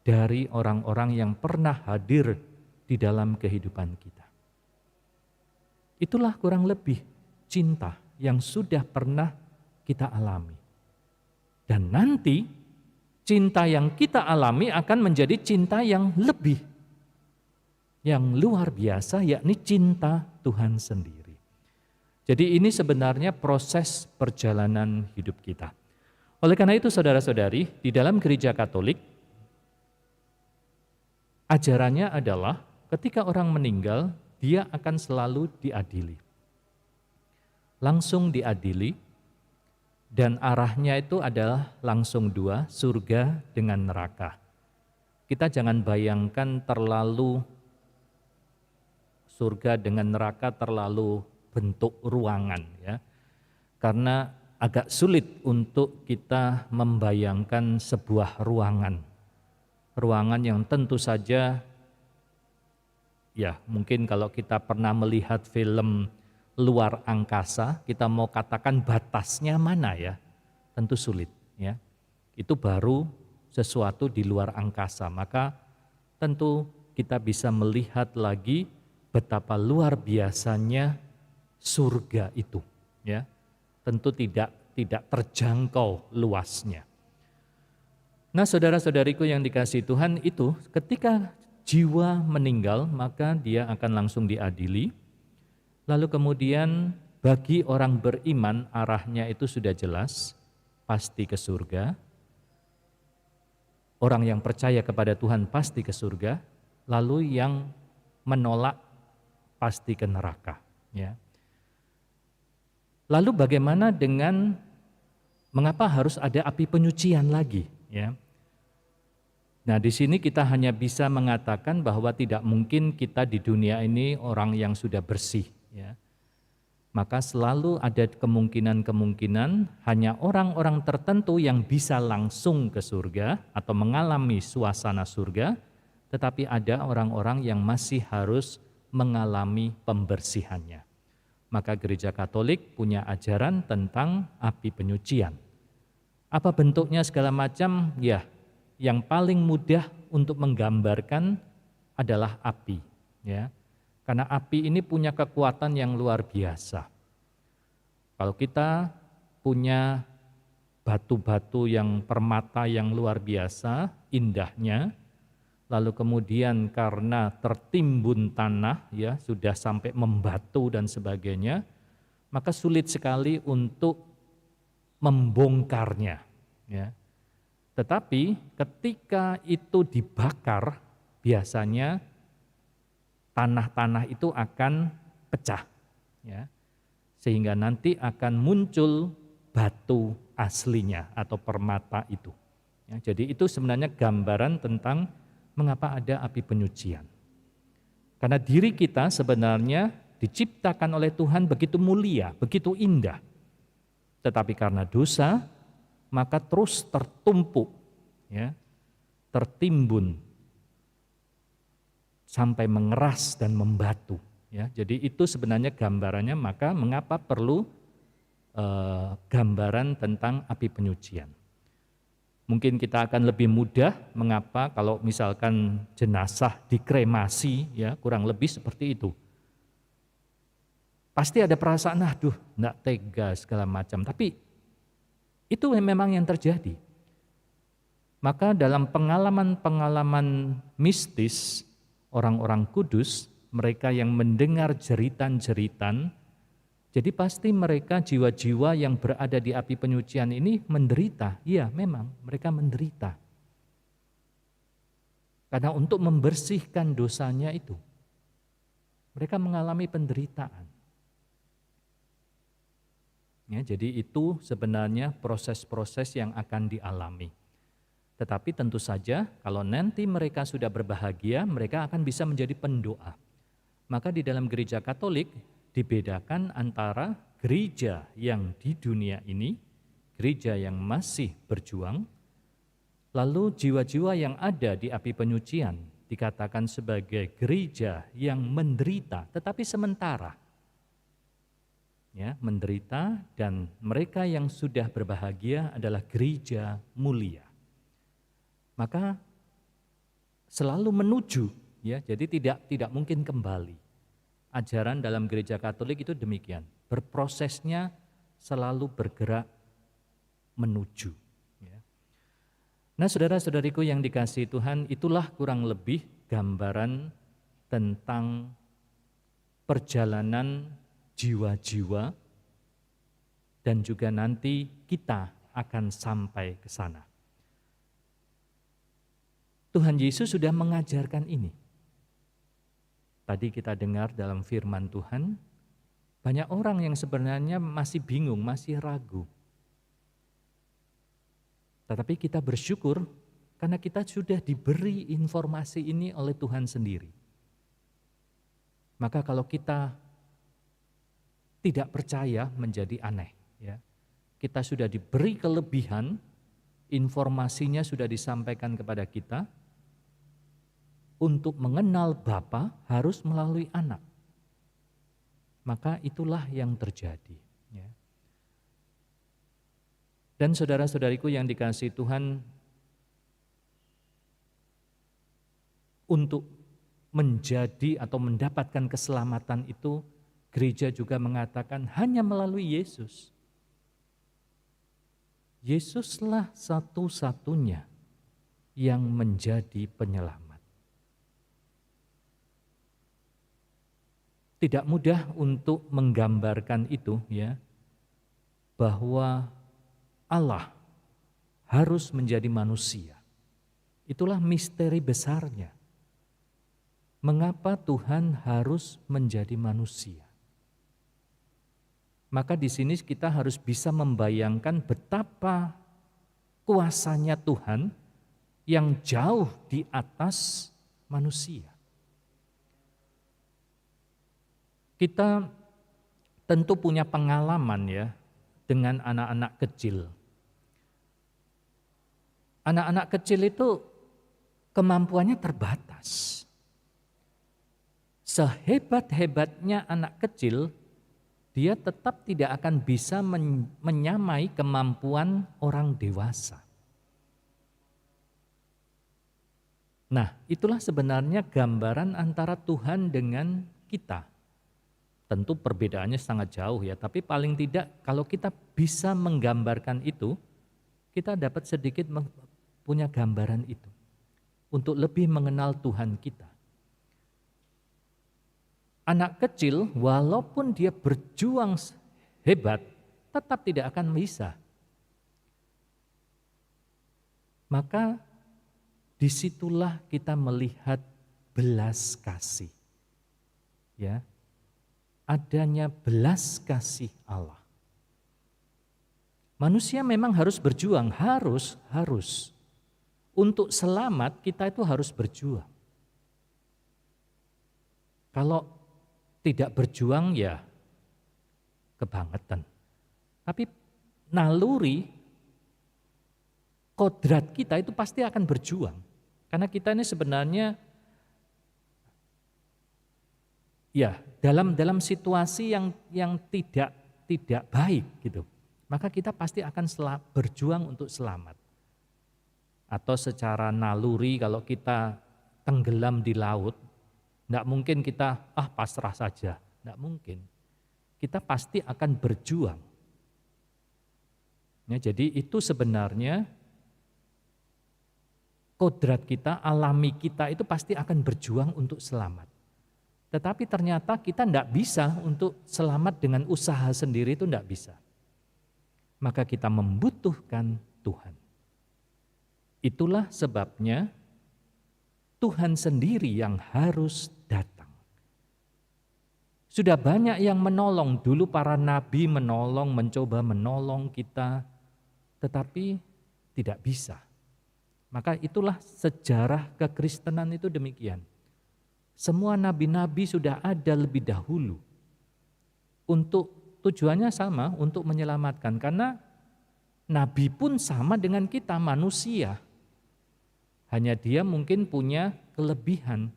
dari orang-orang yang pernah hadir di dalam kehidupan kita. Itulah kurang lebih cinta yang sudah pernah kita alami. Dan nanti cinta yang kita alami akan menjadi cinta yang lebih, yang luar biasa, yakni cinta Tuhan sendiri. Jadi ini sebenarnya proses perjalanan hidup kita. Oleh karena itu saudara-saudari, di dalam gereja Katolik, ajarannya adalah ketika orang meninggal, dia akan selalu diadili. Langsung diadili, dan arahnya itu adalah langsung dua, surga dengan neraka. Kita jangan bayangkan terlalu surga dengan neraka terlalu bentuk ruangan, ya. Karena agak sulit untuk kita membayangkan sebuah ruangan. Ruangan yang tentu saja, ya mungkin kalau kita pernah melihat film luar angkasa, kita mau katakan batasnya mana ya, tentu sulit ya. Itu baru sesuatu di luar angkasa, maka tentu kita bisa melihat lagi betapa luar biasanya surga itu ya. Tentu tidak terjangkau luasnya. Nah saudara-saudariku yang dikasihi Tuhan, itu ketika jiwa meninggal maka dia akan langsung diadili. Lalu kemudian bagi orang beriman arahnya itu sudah jelas, pasti ke surga. Orang yang percaya kepada Tuhan pasti ke surga, lalu yang menolak pasti ke neraka. Ya. Lalu bagaimana dengan mengapa harus ada api penyucian lagi? Ya. Nah di sini kita hanya bisa mengatakan bahwa tidak mungkin kita di dunia ini orang yang sudah bersih. Ya. Maka selalu ada kemungkinan-kemungkinan hanya orang-orang tertentu yang bisa langsung ke surga atau mengalami suasana surga, tetapi ada orang-orang yang masih harus mengalami pembersihannya. Maka gereja Katolik punya ajaran tentang api penyucian. Apa bentuknya segala macam? Ya, yang paling mudah untuk menggambarkan adalah api, ya. Karena api ini punya kekuatan yang luar biasa. Kalau kita punya batu-batu yang permata yang luar biasa, indahnya, lalu kemudian karena tertimbun tanah, ya sudah sampai membatu dan sebagainya, maka sulit sekali untuk membongkarnya. Ya. Tetapi ketika itu dibakar, biasanya tanah-tanah itu akan pecah, ya, sehingga nanti akan muncul batu aslinya atau permata itu. Ya, jadi itu sebenarnya gambaran tentang mengapa ada api penyucian. Karena diri kita sebenarnya diciptakan oleh Tuhan begitu mulia, begitu indah. Tetapi karena dosa, maka terus tertumpuk, ya, tertimbun, sampai mengeras dan membatu. Ya, jadi itu sebenarnya gambarannya, maka mengapa perlu gambaran tentang api penyucian. Mungkin kita akan lebih mudah mengapa kalau misalkan jenazah dikremasi, ya kurang lebih seperti itu. Pasti ada perasaan, aduh enggak tega segala macam, tapi itu memang yang terjadi. Maka dalam pengalaman-pengalaman mistis, orang-orang kudus, mereka yang mendengar jeritan-jeritan, jadi pasti mereka jiwa-jiwa yang berada di api penyucian ini menderita. Iya memang mereka menderita. Karena untuk membersihkan dosanya itu, mereka mengalami penderitaan. Ya, jadi itu sebenarnya proses-proses yang akan dialami. Tetapi tentu saja kalau nanti mereka sudah berbahagia, mereka akan bisa menjadi pendoa. Maka di dalam gereja Katolik dibedakan antara gereja yang di dunia ini, gereja yang masih berjuang, lalu jiwa-jiwa yang ada di api penyucian dikatakan sebagai gereja yang menderita tetapi sementara. Ya, menderita, dan mereka yang sudah berbahagia adalah gereja mulia. Maka selalu menuju, ya, jadi tidak mungkin kembali. Ajaran dalam gereja Katolik itu demikian, berprosesnya selalu bergerak menuju. Ya. Nah, saudara-saudariku yang dikasihi Tuhan, itulah kurang lebih gambaran tentang perjalanan jiwa-jiwa dan juga nanti kita akan sampai ke sana. Tuhan Yesus sudah mengajarkan ini. Tadi kita dengar dalam firman Tuhan, banyak orang yang sebenarnya masih bingung, masih ragu. Tetapi kita bersyukur karena kita sudah diberi informasi ini oleh Tuhan sendiri. Maka kalau kita tidak percaya menjadi aneh, ya. Kita sudah diberi kelebihan, informasinya sudah disampaikan kepada kita. Untuk mengenal Bapa harus melalui anak. Maka itulah yang terjadi. Ya. Dan saudara-saudariku yang dikasihi Tuhan, untuk menjadi atau mendapatkan keselamatan itu, gereja juga mengatakan hanya melalui Yesus. Yesuslah satu-satunya yang menjadi penyelamat. Tidak mudah untuk menggambarkan itu, ya, bahwa Allah harus menjadi manusia. Itulah misteri besarnya. Mengapa Tuhan harus menjadi manusia? Maka di sini kita harus bisa membayangkan betapa kuasanya Tuhan yang jauh di atas manusia. Kita tentu punya pengalaman, ya, dengan anak-anak kecil. Anak-anak kecil itu kemampuannya terbatas. Sehebat-hebatnya anak kecil, dia tetap tidak akan bisa menyamai kemampuan orang dewasa. Nah, itulah sebenarnya gambaran antara Tuhan dengan kita. Tentu perbedaannya sangat jauh, ya, tapi paling tidak kalau kita bisa menggambarkan itu, kita dapat sedikit punya gambaran itu untuk lebih mengenal Tuhan kita. Anak kecil walaupun dia berjuang hebat, tetap tidak akan bisa. Maka disitulah kita melihat belas kasih, ya. Adanya belas kasih Allah. Manusia memang harus berjuang, harus. Untuk selamat kita itu harus berjuang. Kalau tidak berjuang ya kebangetan. Tapi naluri, kodrat kita itu pasti akan berjuang. Karena kita ini sebenarnya ya dalam situasi yang tidak baik gitu, maka kita pasti akan berjuang untuk selamat. Atau secara naluri kalau kita tenggelam di laut, tidak mungkin kita pasrah saja, tidak mungkin. Kita pasti akan berjuang. Ya, jadi itu sebenarnya kodrat kita, alami kita itu pasti akan berjuang untuk selamat. Tetapi ternyata kita tidak bisa untuk selamat dengan usaha sendiri, itu tidak bisa. Maka kita membutuhkan Tuhan. Itulah sebabnya Tuhan sendiri yang harus datang. Sudah banyak yang menolong, dulu para nabi menolong, mencoba menolong kita, tetapi tidak bisa. Maka itulah sejarah kekristenan itu demikian. Semua nabi-nabi sudah ada lebih dahulu. Untuk tujuannya sama, untuk menyelamatkan. Karena nabi pun sama dengan kita, manusia. Hanya dia mungkin punya kelebihan.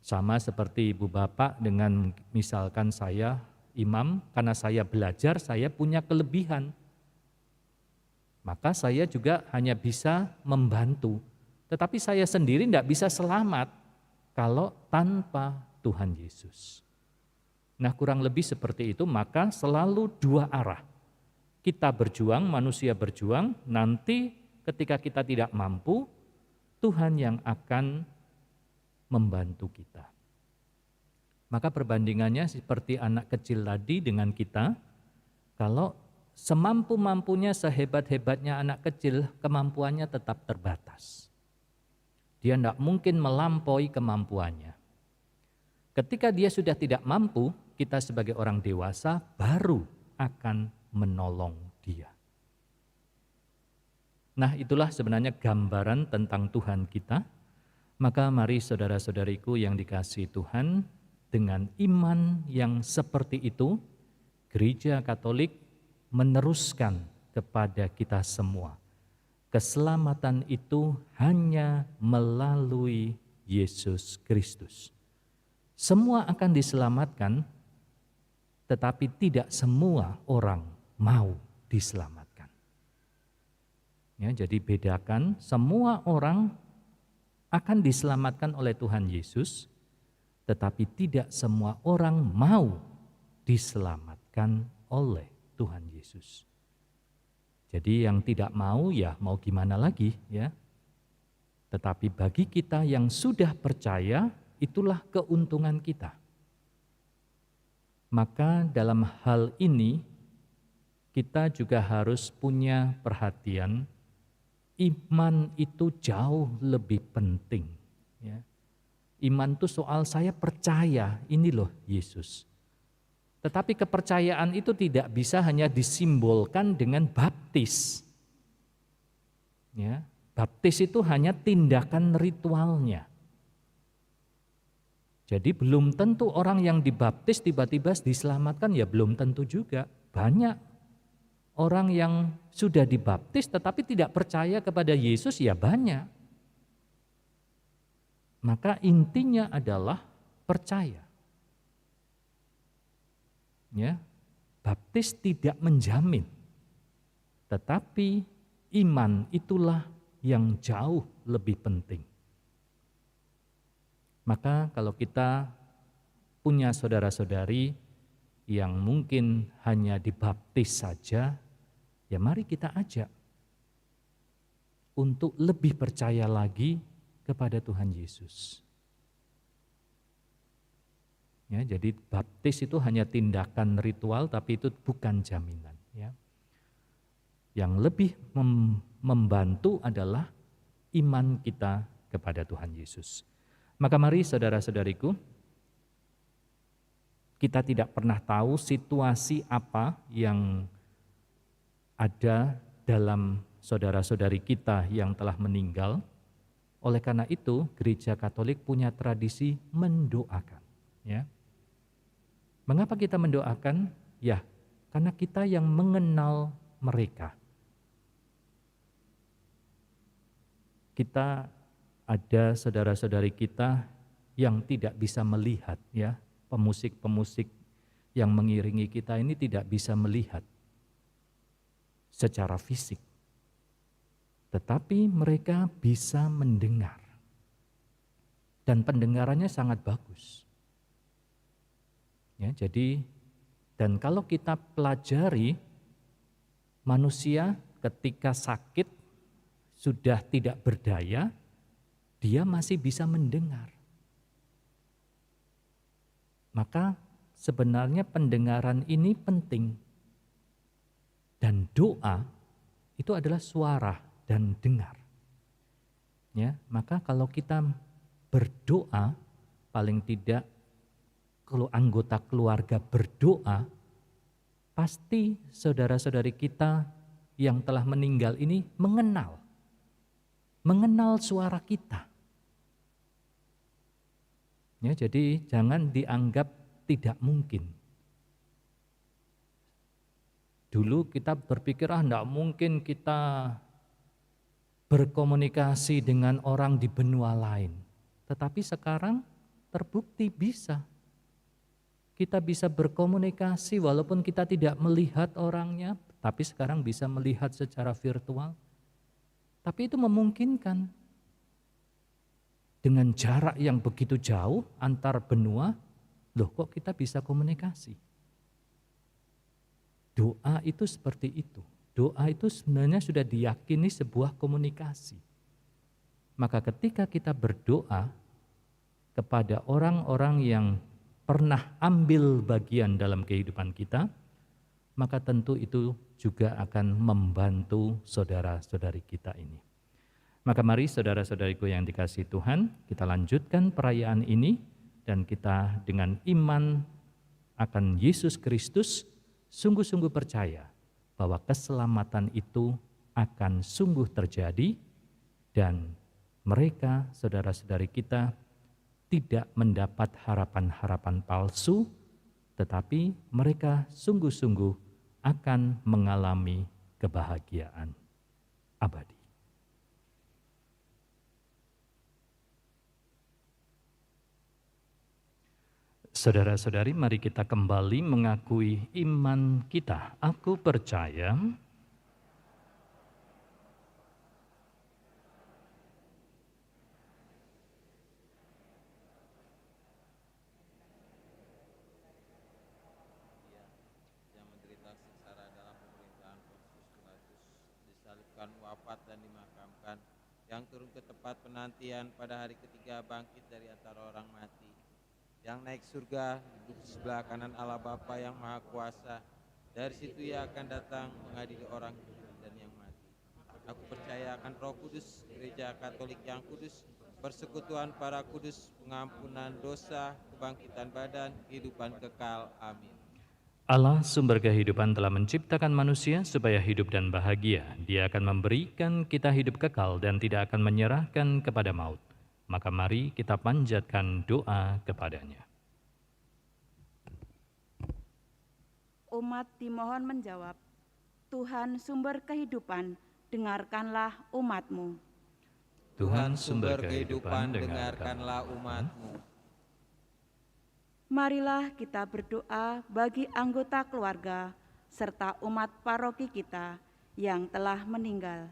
Sama seperti ibu bapak dengan misalkan saya imam, karena saya belajar, saya punya kelebihan. Maka saya juga hanya bisa membantu. Tetapi saya sendiri tidak bisa selamat kalau tanpa Tuhan Yesus. Nah, kurang lebih seperti itu, maka selalu dua arah. Kita berjuang, manusia berjuang, nanti ketika kita tidak mampu, Tuhan yang akan membantu kita. Maka perbandingannya seperti anak kecil tadi dengan kita, kalau semampu-mampunya, sehebat-hebatnya anak kecil, kemampuannya tetap terbatas. Dia tidak mungkin melampaui kemampuannya. Ketika dia sudah tidak mampu, kita sebagai orang dewasa baru akan menolong dia. Nah, itulah sebenarnya gambaran tentang Tuhan kita. Maka mari saudara-saudariku yang dikasihi Tuhan, dengan iman yang seperti itu, Gereja Katolik meneruskan kepada kita semua. Keselamatan itu hanya melalui Yesus Kristus. Semua akan diselamatkan, tetapi tidak semua orang mau diselamatkan. Ya, jadi bedakan, semua orang akan diselamatkan oleh Tuhan Yesus, tetapi tidak semua orang mau diselamatkan oleh Tuhan Yesus. Jadi yang tidak mau ya mau gimana lagi ya. Tetapi bagi kita yang sudah percaya, itulah keuntungan kita. Maka dalam hal ini kita juga harus punya perhatian. Iman itu jauh lebih penting. Ya. Iman itu soal saya percaya, ini loh Yesus. Tetapi kepercayaan itu tidak bisa hanya disimbolkan dengan baptis. Ya, baptis itu hanya tindakan ritualnya. Jadi belum tentu orang yang dibaptis tiba-tiba diselamatkan, ya belum tentu juga. Banyak orang yang sudah dibaptis tetapi tidak percaya kepada Yesus, ya banyak. Maka intinya adalah percaya. Ya, baptis tidak menjamin, tetapi iman itulah yang jauh lebih penting. Maka kalau kita punya saudara-saudari yang mungkin hanya dibaptis saja, ya mari kita ajak untuk lebih percaya lagi kepada Tuhan Yesus. Ya, jadi baptis itu hanya tindakan ritual, tapi itu bukan jaminan. Ya. Yang lebih membantu adalah iman kita kepada Tuhan Yesus. Maka mari saudara-saudariku, kita tidak pernah tahu situasi apa yang ada dalam saudara-saudari kita yang telah meninggal. Oleh karena itu, Gereja Katolik punya tradisi mendoakan. Ya. Mengapa kita mendoakan? Ya, karena kita yang mengenal mereka. Kita ada saudara-saudari kita yang tidak bisa melihat, ya, pemusik-pemusik yang mengiringi kita ini tidak bisa melihat secara fisik. Tetapi mereka bisa mendengar. Dan pendengarannya sangat bagus. Ya, jadi dan kalau kita pelajari manusia ketika sakit sudah tidak berdaya, dia masih bisa mendengar. Maka sebenarnya pendengaran ini penting. Dan doa itu adalah suara dan dengar. Ya, maka kalau kita berdoa, paling tidak kalau anggota keluarga berdoa, pasti saudara-saudari kita yang telah meninggal ini mengenal suara kita. Ya, jadi jangan dianggap tidak mungkin. Dulu kita berpikir, enggak mungkin kita berkomunikasi dengan orang di benua lain. Tetapi sekarang terbukti bisa. Kita bisa berkomunikasi walaupun kita tidak melihat orangnya, tapi sekarang bisa melihat secara virtual. Tapi itu memungkinkan. Dengan jarak yang begitu jauh antar benua, loh kok kita bisa komunikasi? Doa itu seperti itu. doa itu sebenarnya sudah diyakini sebuah komunikasi. Maka ketika kita berdoa kepada orang-orang yang pernah ambil bagian dalam kehidupan kita, maka tentu itu juga akan membantu saudara-saudari kita ini. Maka mari saudara-saudariku yang dikasihi Tuhan, kita lanjutkan perayaan ini dan kita dengan iman akan Yesus Kristus sungguh-sungguh percaya bahwa keselamatan itu akan sungguh terjadi dan mereka, saudara-saudari kita, tidak mendapat harapan-harapan palsu, tetapi mereka sungguh-sungguh akan mengalami kebahagiaan abadi. Saudara-saudari, mari kita kembali mengakui iman kita. Aku percaya yang menderita sengsara dalam pemerintahan Pontius Pilatus, disalibkan, wafat dan dimakamkan, yang turun ke tempat penantian pada hari ketiga bangkit dari antara orang mati, yang naik surga, duduk di sebelah kanan Allah Bapa yang Maha Kuasa. Dari situ Ia akan datang mengadili orang hidup dan yang mati. Aku percaya akan Roh Kudus, Gereja Katolik yang kudus, persekutuan para kudus, pengampunan dosa, kebangkitan badan, kehidupan kekal. Amin. Allah sumber kehidupan telah menciptakan manusia supaya hidup dan bahagia. Dia akan memberikan kita hidup kekal dan tidak akan menyerahkan kepada maut. Maka mari kita panjatkan doa kepadanya. Umat dimohon menjawab, Tuhan sumber kehidupan, dengarkanlah umat-Mu. Tuhan sumber kehidupan, dengarkanlah umat-Mu. Marilah kita berdoa bagi anggota keluarga serta umat paroki kita yang telah meninggal,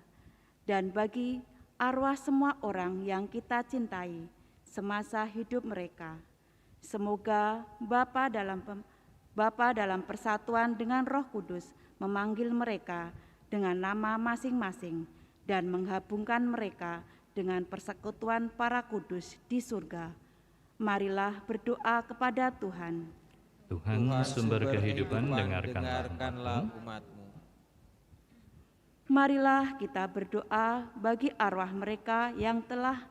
dan bagi arwah semua orang yang kita cintai semasa hidup mereka. Semoga Bapa dalam persatuan dengan Roh Kudus memanggil mereka dengan nama masing-masing dan menggabungkan mereka dengan persekutuan para kudus di surga. Marilah berdoa kepada Tuhan. Tuhan sumber kehidupan, dengarkanlah umat-Mu. Marilah kita berdoa bagi arwah mereka yang telah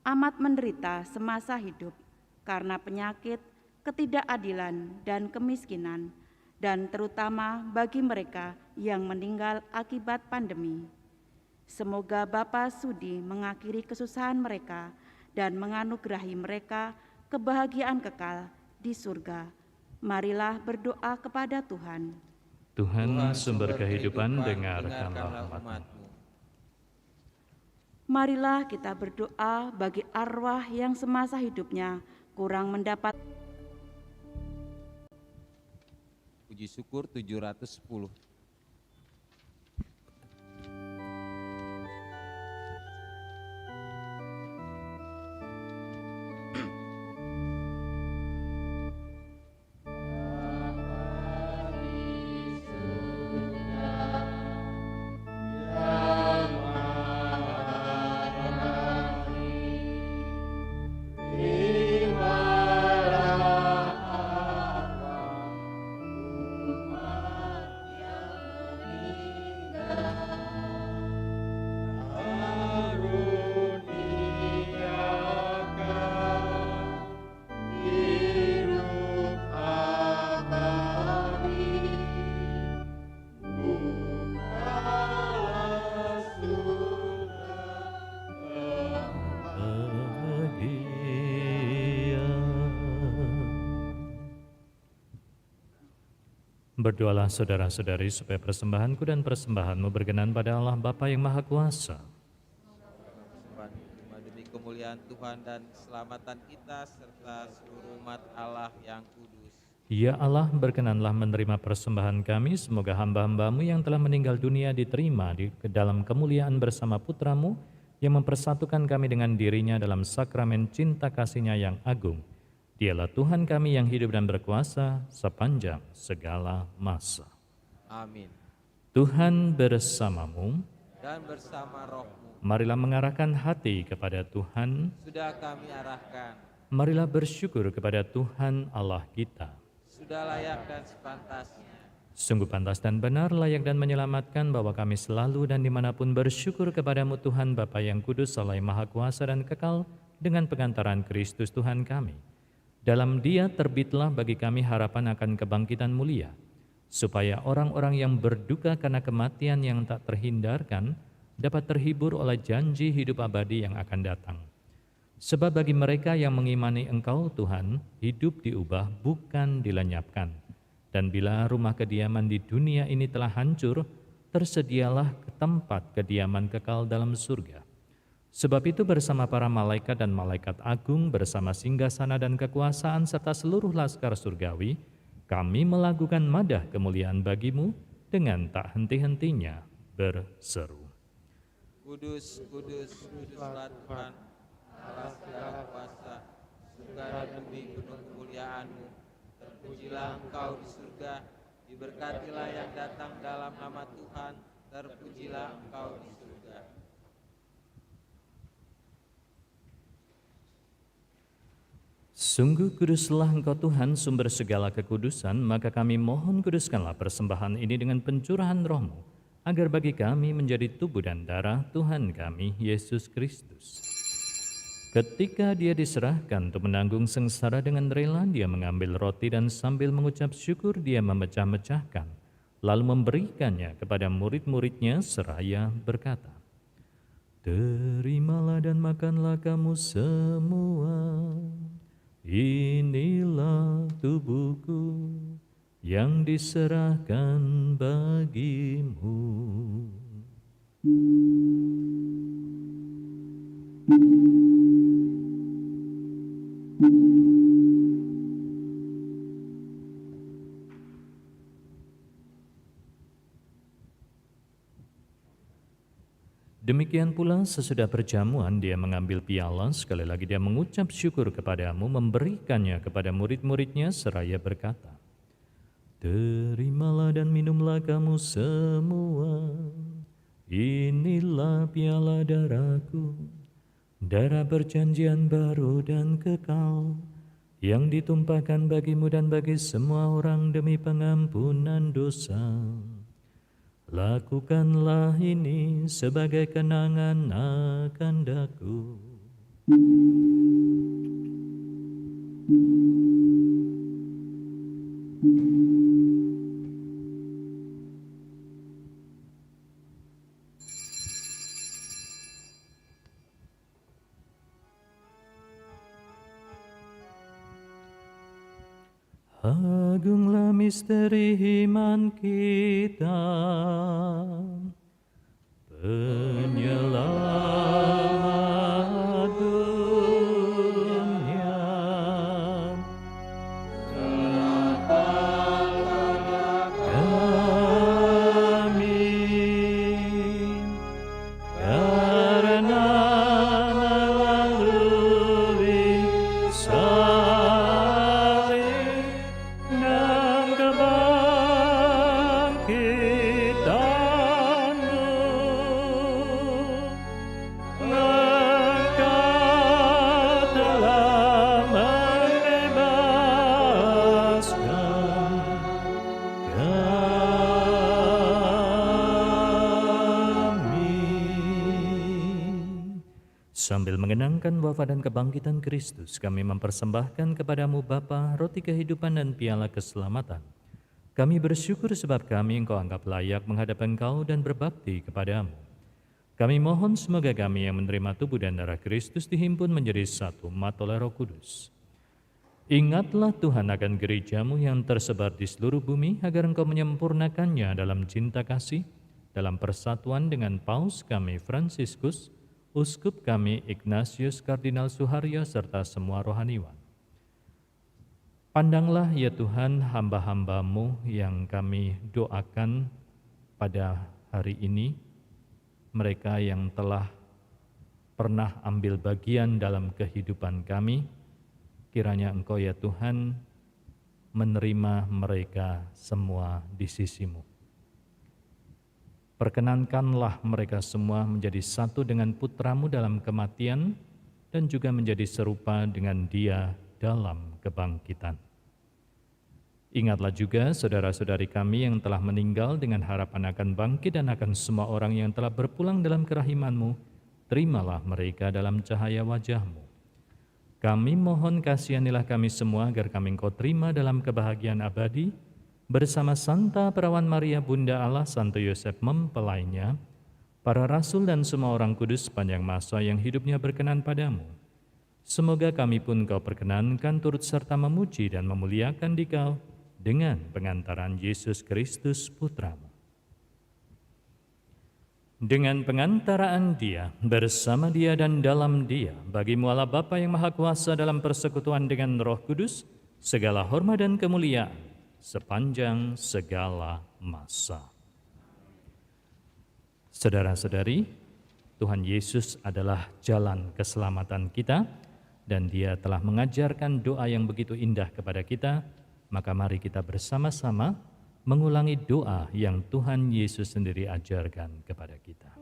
amat menderita semasa hidup karena penyakit, ketidakadilan, dan kemiskinan, dan terutama bagi mereka yang meninggal akibat pandemi. Semoga Bapa Sudi mengakhiri kesusahan mereka dan menganugerahi mereka kebahagiaan kekal di surga. Marilah berdoa kepada Tuhan. Tuhan sumber kehidupan, dengarkanlah umat-Mu. Marilah kita berdoa bagi arwah yang semasa hidupnya kurang mendapat. Puji syukur 710. Berdoalah saudara-saudari supaya persembahanku dan persembahanmu berkenan pada Allah Bapa yang Maha Kuasa. Persembahan terima demi kemuliaan Tuhan dan keselamatan kita serta seluruh umat Allah yang kudus. Ya Allah, berkenanlah menerima persembahan kami, semoga hamba-hambamu yang telah meninggal dunia diterima di dalam kemuliaan bersama putramu yang mempersatukan kami dengan dirinya dalam sakramen cinta kasih-Nya yang agung. Dialah Tuhan kami yang hidup dan berkuasa sepanjang segala masa. Amin. Tuhan bersamamu. dan bersama rohmu. Marilah mengarahkan hati kepada Tuhan. Sudah kami arahkan, Marilah bersyukur kepada Tuhan Allah kita. sudah layak dan sepantasnya. Sungguh pantas dan benar, layak dan menyelamatkan bahwa kami selalu dan dimanapun bersyukur kepadamu Tuhan Bapa yang kudus, Allah yang maha kuasa dan kekal, dengan pengantaran Kristus Tuhan kami. Dalam Dia terbitlah bagi kami harapan akan kebangkitan mulia, supaya orang-orang yang berduka karena kematian yang tak terhindarkan dapat terhibur oleh janji hidup abadi yang akan datang. Sebab bagi mereka yang mengimani Engkau Tuhan, hidup diubah bukan dilenyapkan. Dan bila rumah kediaman di dunia ini telah hancur, tersedialah tempat kediaman kekal dalam surga. Sebab itu bersama para malaikat dan malaikat agung, bersama singgasana dan kekuasaan serta seluruh laskar surgawi, kami melakukan madah kemuliaan bagimu dengan tak henti-hentinya berseru. Kudus, kudus, kuduslah Tuhan, Allah segala kuasa, surga dan bumi penuh kemuliaan-Mu. Terpujilah Engkau di surga, diberkatilah yang datang dalam nama Tuhan, terpujilah Engkau di surga. Sungguh kuduslah Engkau Tuhan, sumber segala kekudusan, maka kami mohon kuduskanlah persembahan ini dengan pencurahan roh-Mu, agar bagi kami menjadi tubuh dan darah Tuhan kami, Yesus Kristus. Ketika Dia diserahkan untuk menanggung sengsara dengan rela, Dia mengambil roti dan sambil mengucap syukur, Dia memecah-mecahkan, lalu memberikannya kepada murid-muridnya seraya berkata, "Terimalah dan makanlah kamu semua. Inilah tubuhku yang diserahkan bagimu." Demikian pula sesudah perjamuan Dia mengambil piala, sekali lagi Dia mengucap syukur kepadamu, memberikannya kepada murid-muridnya seraya berkata, "Terimalah dan minumlah kamu semua. Inilah piala darahku, darah perjanjian baru dan kekal, yang ditumpahkan bagimu dan bagi semua orang demi pengampunan dosa. Lakukanlah ini sebagai kenangan akan daku." Agunglah misteri iman kita, penyelamat dunia. Kami karena melalui Sambil mengenangkan wafat dan kebangkitan Kristus, kami mempersembahkan kepadamu Bapa roti kehidupan dan piala keselamatan. Kami bersyukur sebab kami Engkau anggap layak menghadap Engkau dan berbakti kepadamu. Kami mohon semoga kami yang menerima tubuh dan darah Kristus dihimpun menjadi satu umat oleh Roh Kudus. Ingatlah Tuhan akan gerejamu yang tersebar di seluruh bumi, agar Engkau menyempurnakannya dalam cinta kasih, dalam persatuan dengan Paus kami Fransiskus, Uskup kami Ignatius Kardinal Suharyo, serta semua rohaniwan. Pandanglah ya Tuhan hamba-hamba-Mu yang kami doakan pada hari ini, mereka yang telah pernah ambil bagian dalam kehidupan kami, kiranya Engkau ya Tuhan menerima mereka semua di sisi-Mu. Perkenankanlah mereka semua menjadi satu dengan putra-Mu dalam kematian dan juga menjadi serupa dengan Dia dalam kebangkitan. Ingatlah juga saudara-saudari kami yang telah meninggal dengan harapan akan bangkit dan akan semua orang yang telah berpulang dalam kerahiman-Mu. Terimalah mereka dalam cahaya wajah-Mu. Kami mohon kasihanilah kami semua agar kami Engkau terima dalam kebahagiaan abadi bersama Santa Perawan Maria Bunda Allah, Santo Yosef mempelainya, para rasul dan semua orang kudus sepanjang masa yang hidupnya berkenan padamu. Semoga kami pun Kau perkenankan turut serta memuji dan memuliakan Dikau dengan pengantaran Yesus Kristus Putra-Mu. Dengan pengantaraan Dia, bersama Dia dan dalam Dia, bagi-Mu Allah Bapa yang Maha Kuasa dalam persekutuan dengan Roh Kudus, segala hormat dan kemuliaan sepanjang segala masa. Saudara-saudari, Tuhan Yesus adalah jalan keselamatan kita dan Dia telah mengajarkan doa yang begitu indah kepada kita. Maka mari kita bersama-sama mengulangi doa yang Tuhan Yesus sendiri ajarkan kepada kita.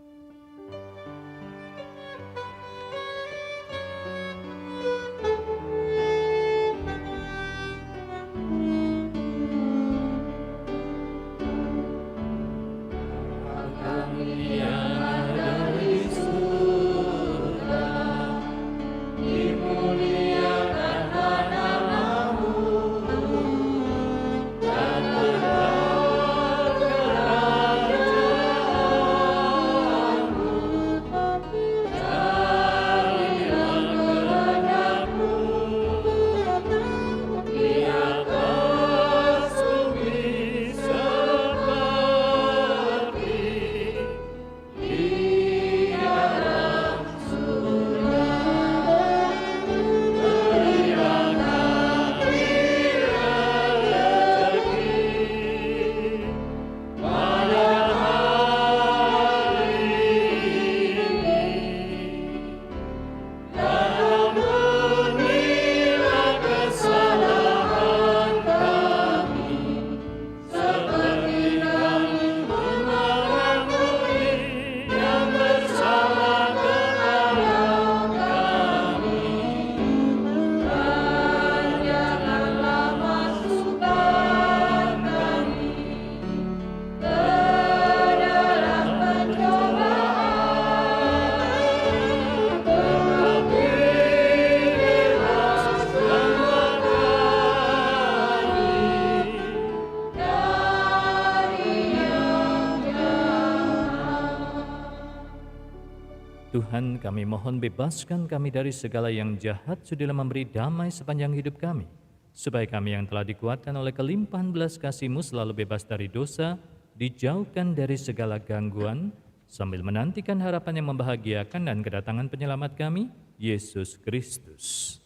Tuhan, kami mohon bebaskan kami dari segala yang jahat, sudilah memberi damai sepanjang hidup kami, supaya kami yang telah dikuatkan oleh kelimpahan belas kasih-Mu selalu bebas dari dosa, dijauhkan dari segala gangguan, sambil menantikan harapan yang membahagiakan dan kedatangan penyelamat kami, Yesus Kristus.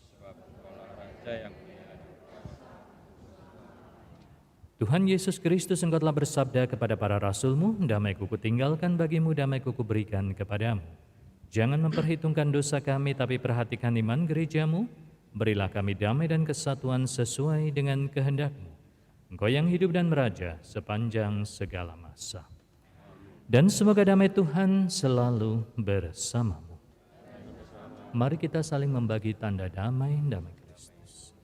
Tuhan Yesus Kristus, Engkau telah bersabda kepada para rasul-Mu, damai-Ku kutinggalkan bagimu, damai-Ku kuberikan kepadamu. Jangan memperhitungkan dosa kami, tapi perhatikan iman gereja-Mu. Berilah kami damai dan kesatuan sesuai dengan kehendak-Mu. Engkau yang hidup dan meraja sepanjang segala masa. Dan semoga damai Tuhan selalu bersamamu. Mari kita saling membagi tanda damai Kristus.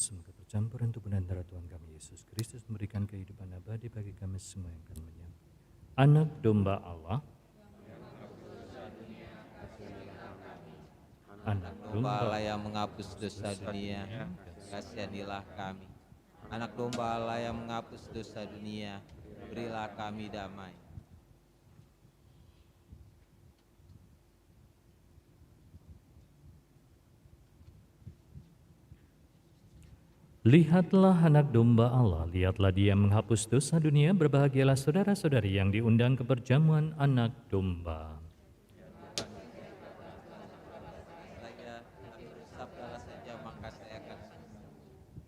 Semoga percampuran tubuh dan darah Tuhan kami Yesus Kristus memberikan kehidupan abadi bagi kami semua yang akan menyambut. Anak domba Allah, anak domba Allah yang menghapus dosa dunia, kasihanilah kami. Anak domba Allah yang menghapus dosa dunia, berilah kami damai. lihatlah anak domba Allah, lihatlah Dia menghapus dosa dunia. Berbahagialah saudara-saudari yang diundang ke perjamuan anak domba.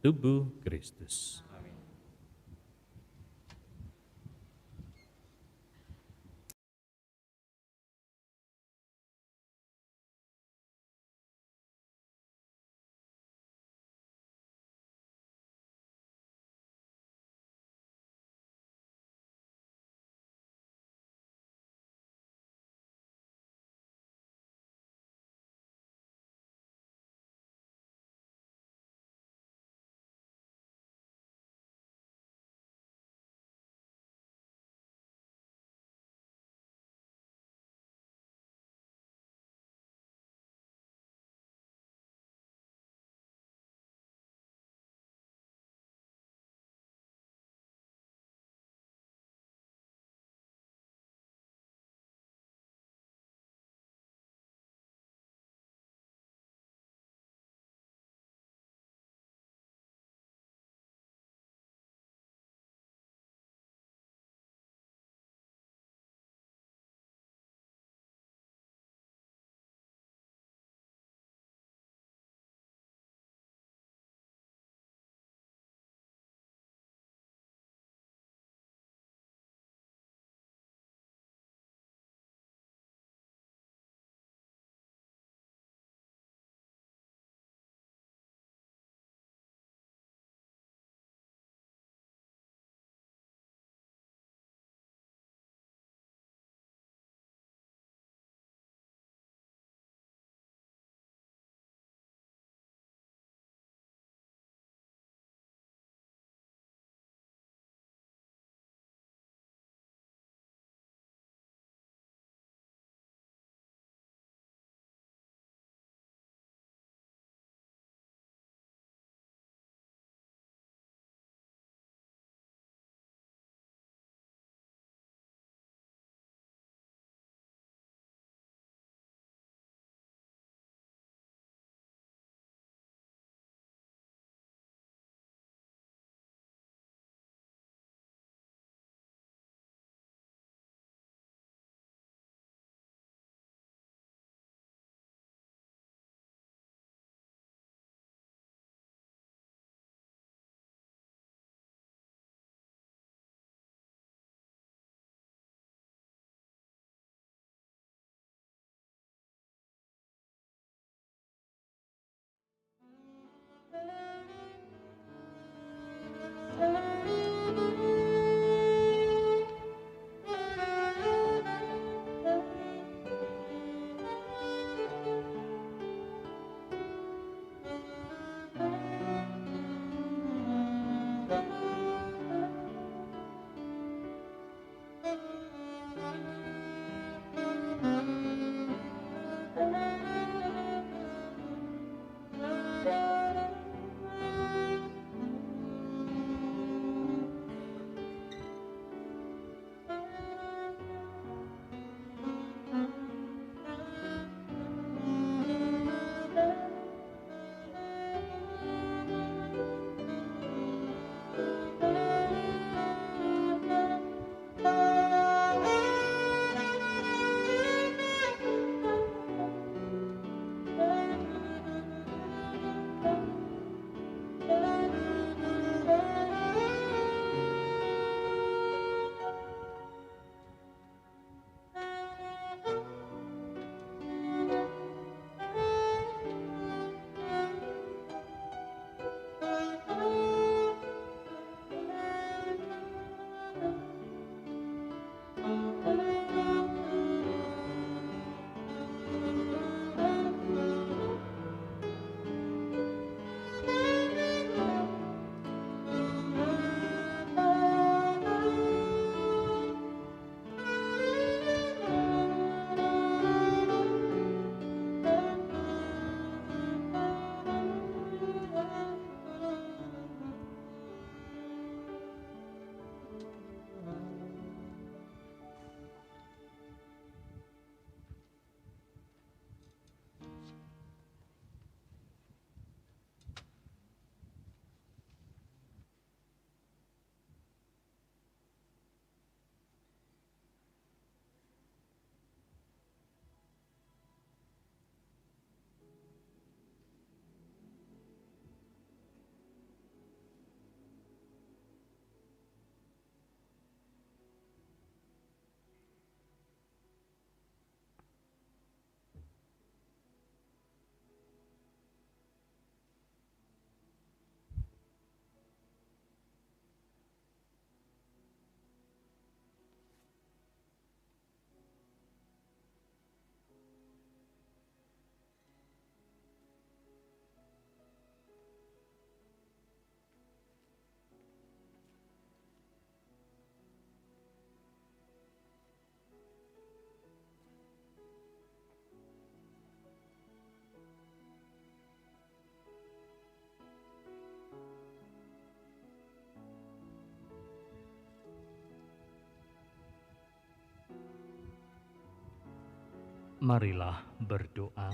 tubuh Kristus. Marilah berdoa.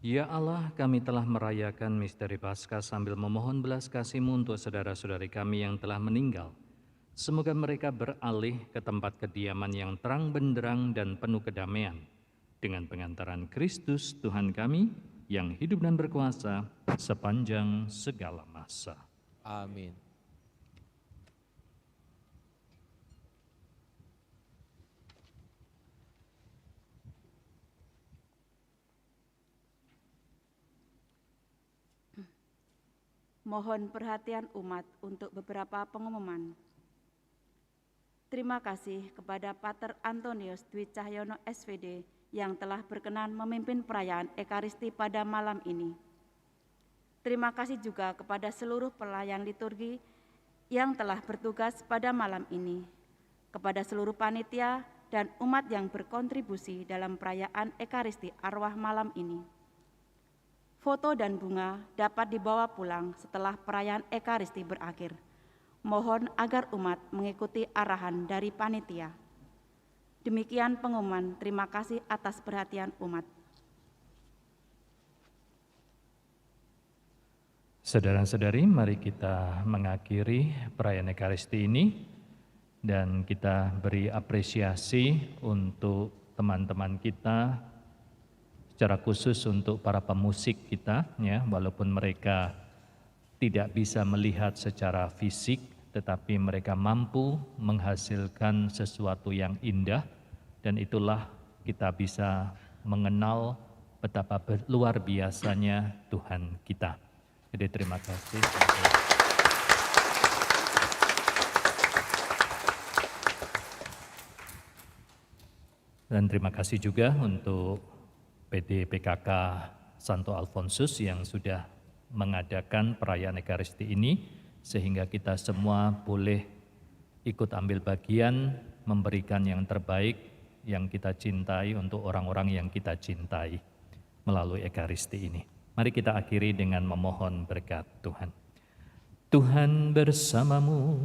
Ya Allah, kami telah merayakan misteri Paskah sambil memohon belas kasih-Mu untuk saudara-saudari kami yang telah meninggal. Semoga mereka beralih ke tempat kediaman yang terang benderang dan penuh kedamaian. Dengan pengantaran Kristus Tuhan kami, yang hidup dan berkuasa sepanjang segala masa. Amin. Mohon perhatian umat untuk beberapa pengumuman. Terima kasih kepada Pater Antonius Dwi Cahyono SVD yang telah berkenan memimpin perayaan Ekaristi pada malam ini. Terima kasih juga kepada seluruh pelayan liturgi yang telah bertugas pada malam ini, kepada seluruh panitia dan umat yang berkontribusi dalam perayaan Ekaristi arwah malam ini. Foto dan bunga dapat dibawa pulang setelah perayaan Ekaristi berakhir. Mohon agar umat mengikuti arahan dari panitia. Demikian pengumuman. Terima kasih atas perhatian umat. Saudara-saudari, mari kita mengakhiri perayaan Ekaristi ini dan kita beri apresiasi untuk teman-teman kita, secara khusus untuk para pemusik kita, ya, walaupun mereka tidak bisa melihat secara fisik, tetapi mereka mampu menghasilkan sesuatu yang indah, dan itulah kita bisa mengenal betapa luar biasanya Tuhan kita. Jadi terima kasih. Dan terima kasih juga untuk PD PKK Santo Alfonsus yang sudah mengadakan perayaan Ekaristi ini, sehingga kita semua boleh ikut ambil bagian memberikan yang terbaik yang kita cintai untuk orang-orang yang kita cintai melalui Ekaristi ini. Mari kita akhiri dengan memohon berkat Tuhan. Tuhan bersamamu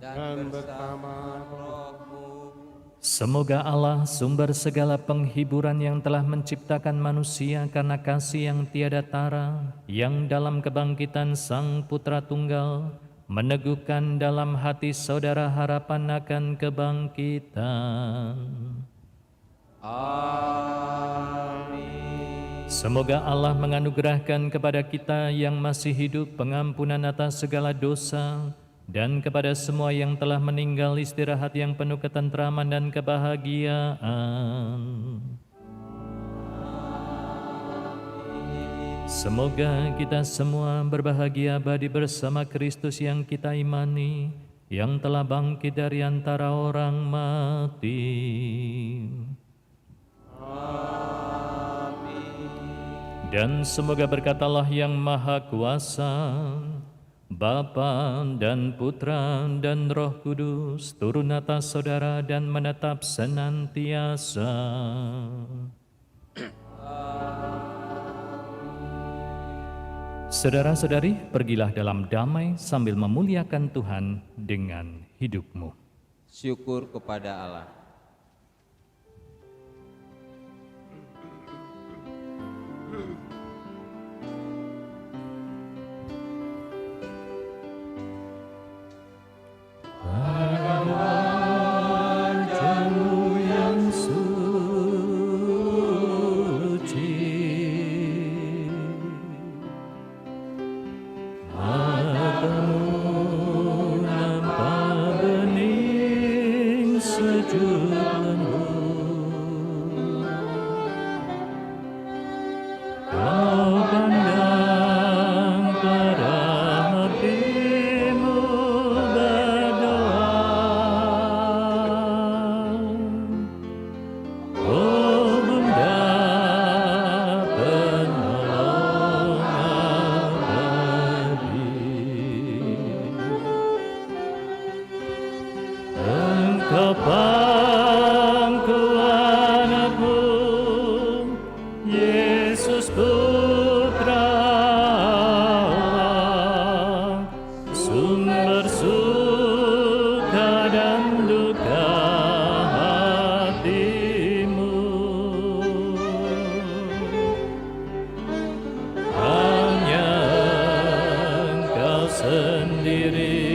Dan bersama rohmu. Semoga Allah, sumber segala penghiburan yang telah menciptakan manusia karena kasih yang tiada tara, yang dalam kebangkitan Sang Putra Tunggal, meneguhkan dalam hati saudara harapan akan kebangkitan. Amin. Semoga Allah menganugerahkan kepada kita yang masih hidup pengampunan atas segala dosa, dan kepada semua yang telah meninggal istirahat yang penuh ketentraman dan kebahagiaan. Semoga kita semua berbahagia abadi bersama Kristus yang kita imani, yang telah bangkit dari antara orang mati. Dan semoga berkat Allah yang Maha Kuasa, Bapa dan Putra dan Roh Kudus turun atas saudara dan menetap senantiasa. Saudara-saudari, pergilah dalam damai sambil memuliakan Tuhan dengan hidupmu. Syukur kepada Allah. Wajah-Mu yang suci, mata-Mu nampak bening sejuk. sendiri.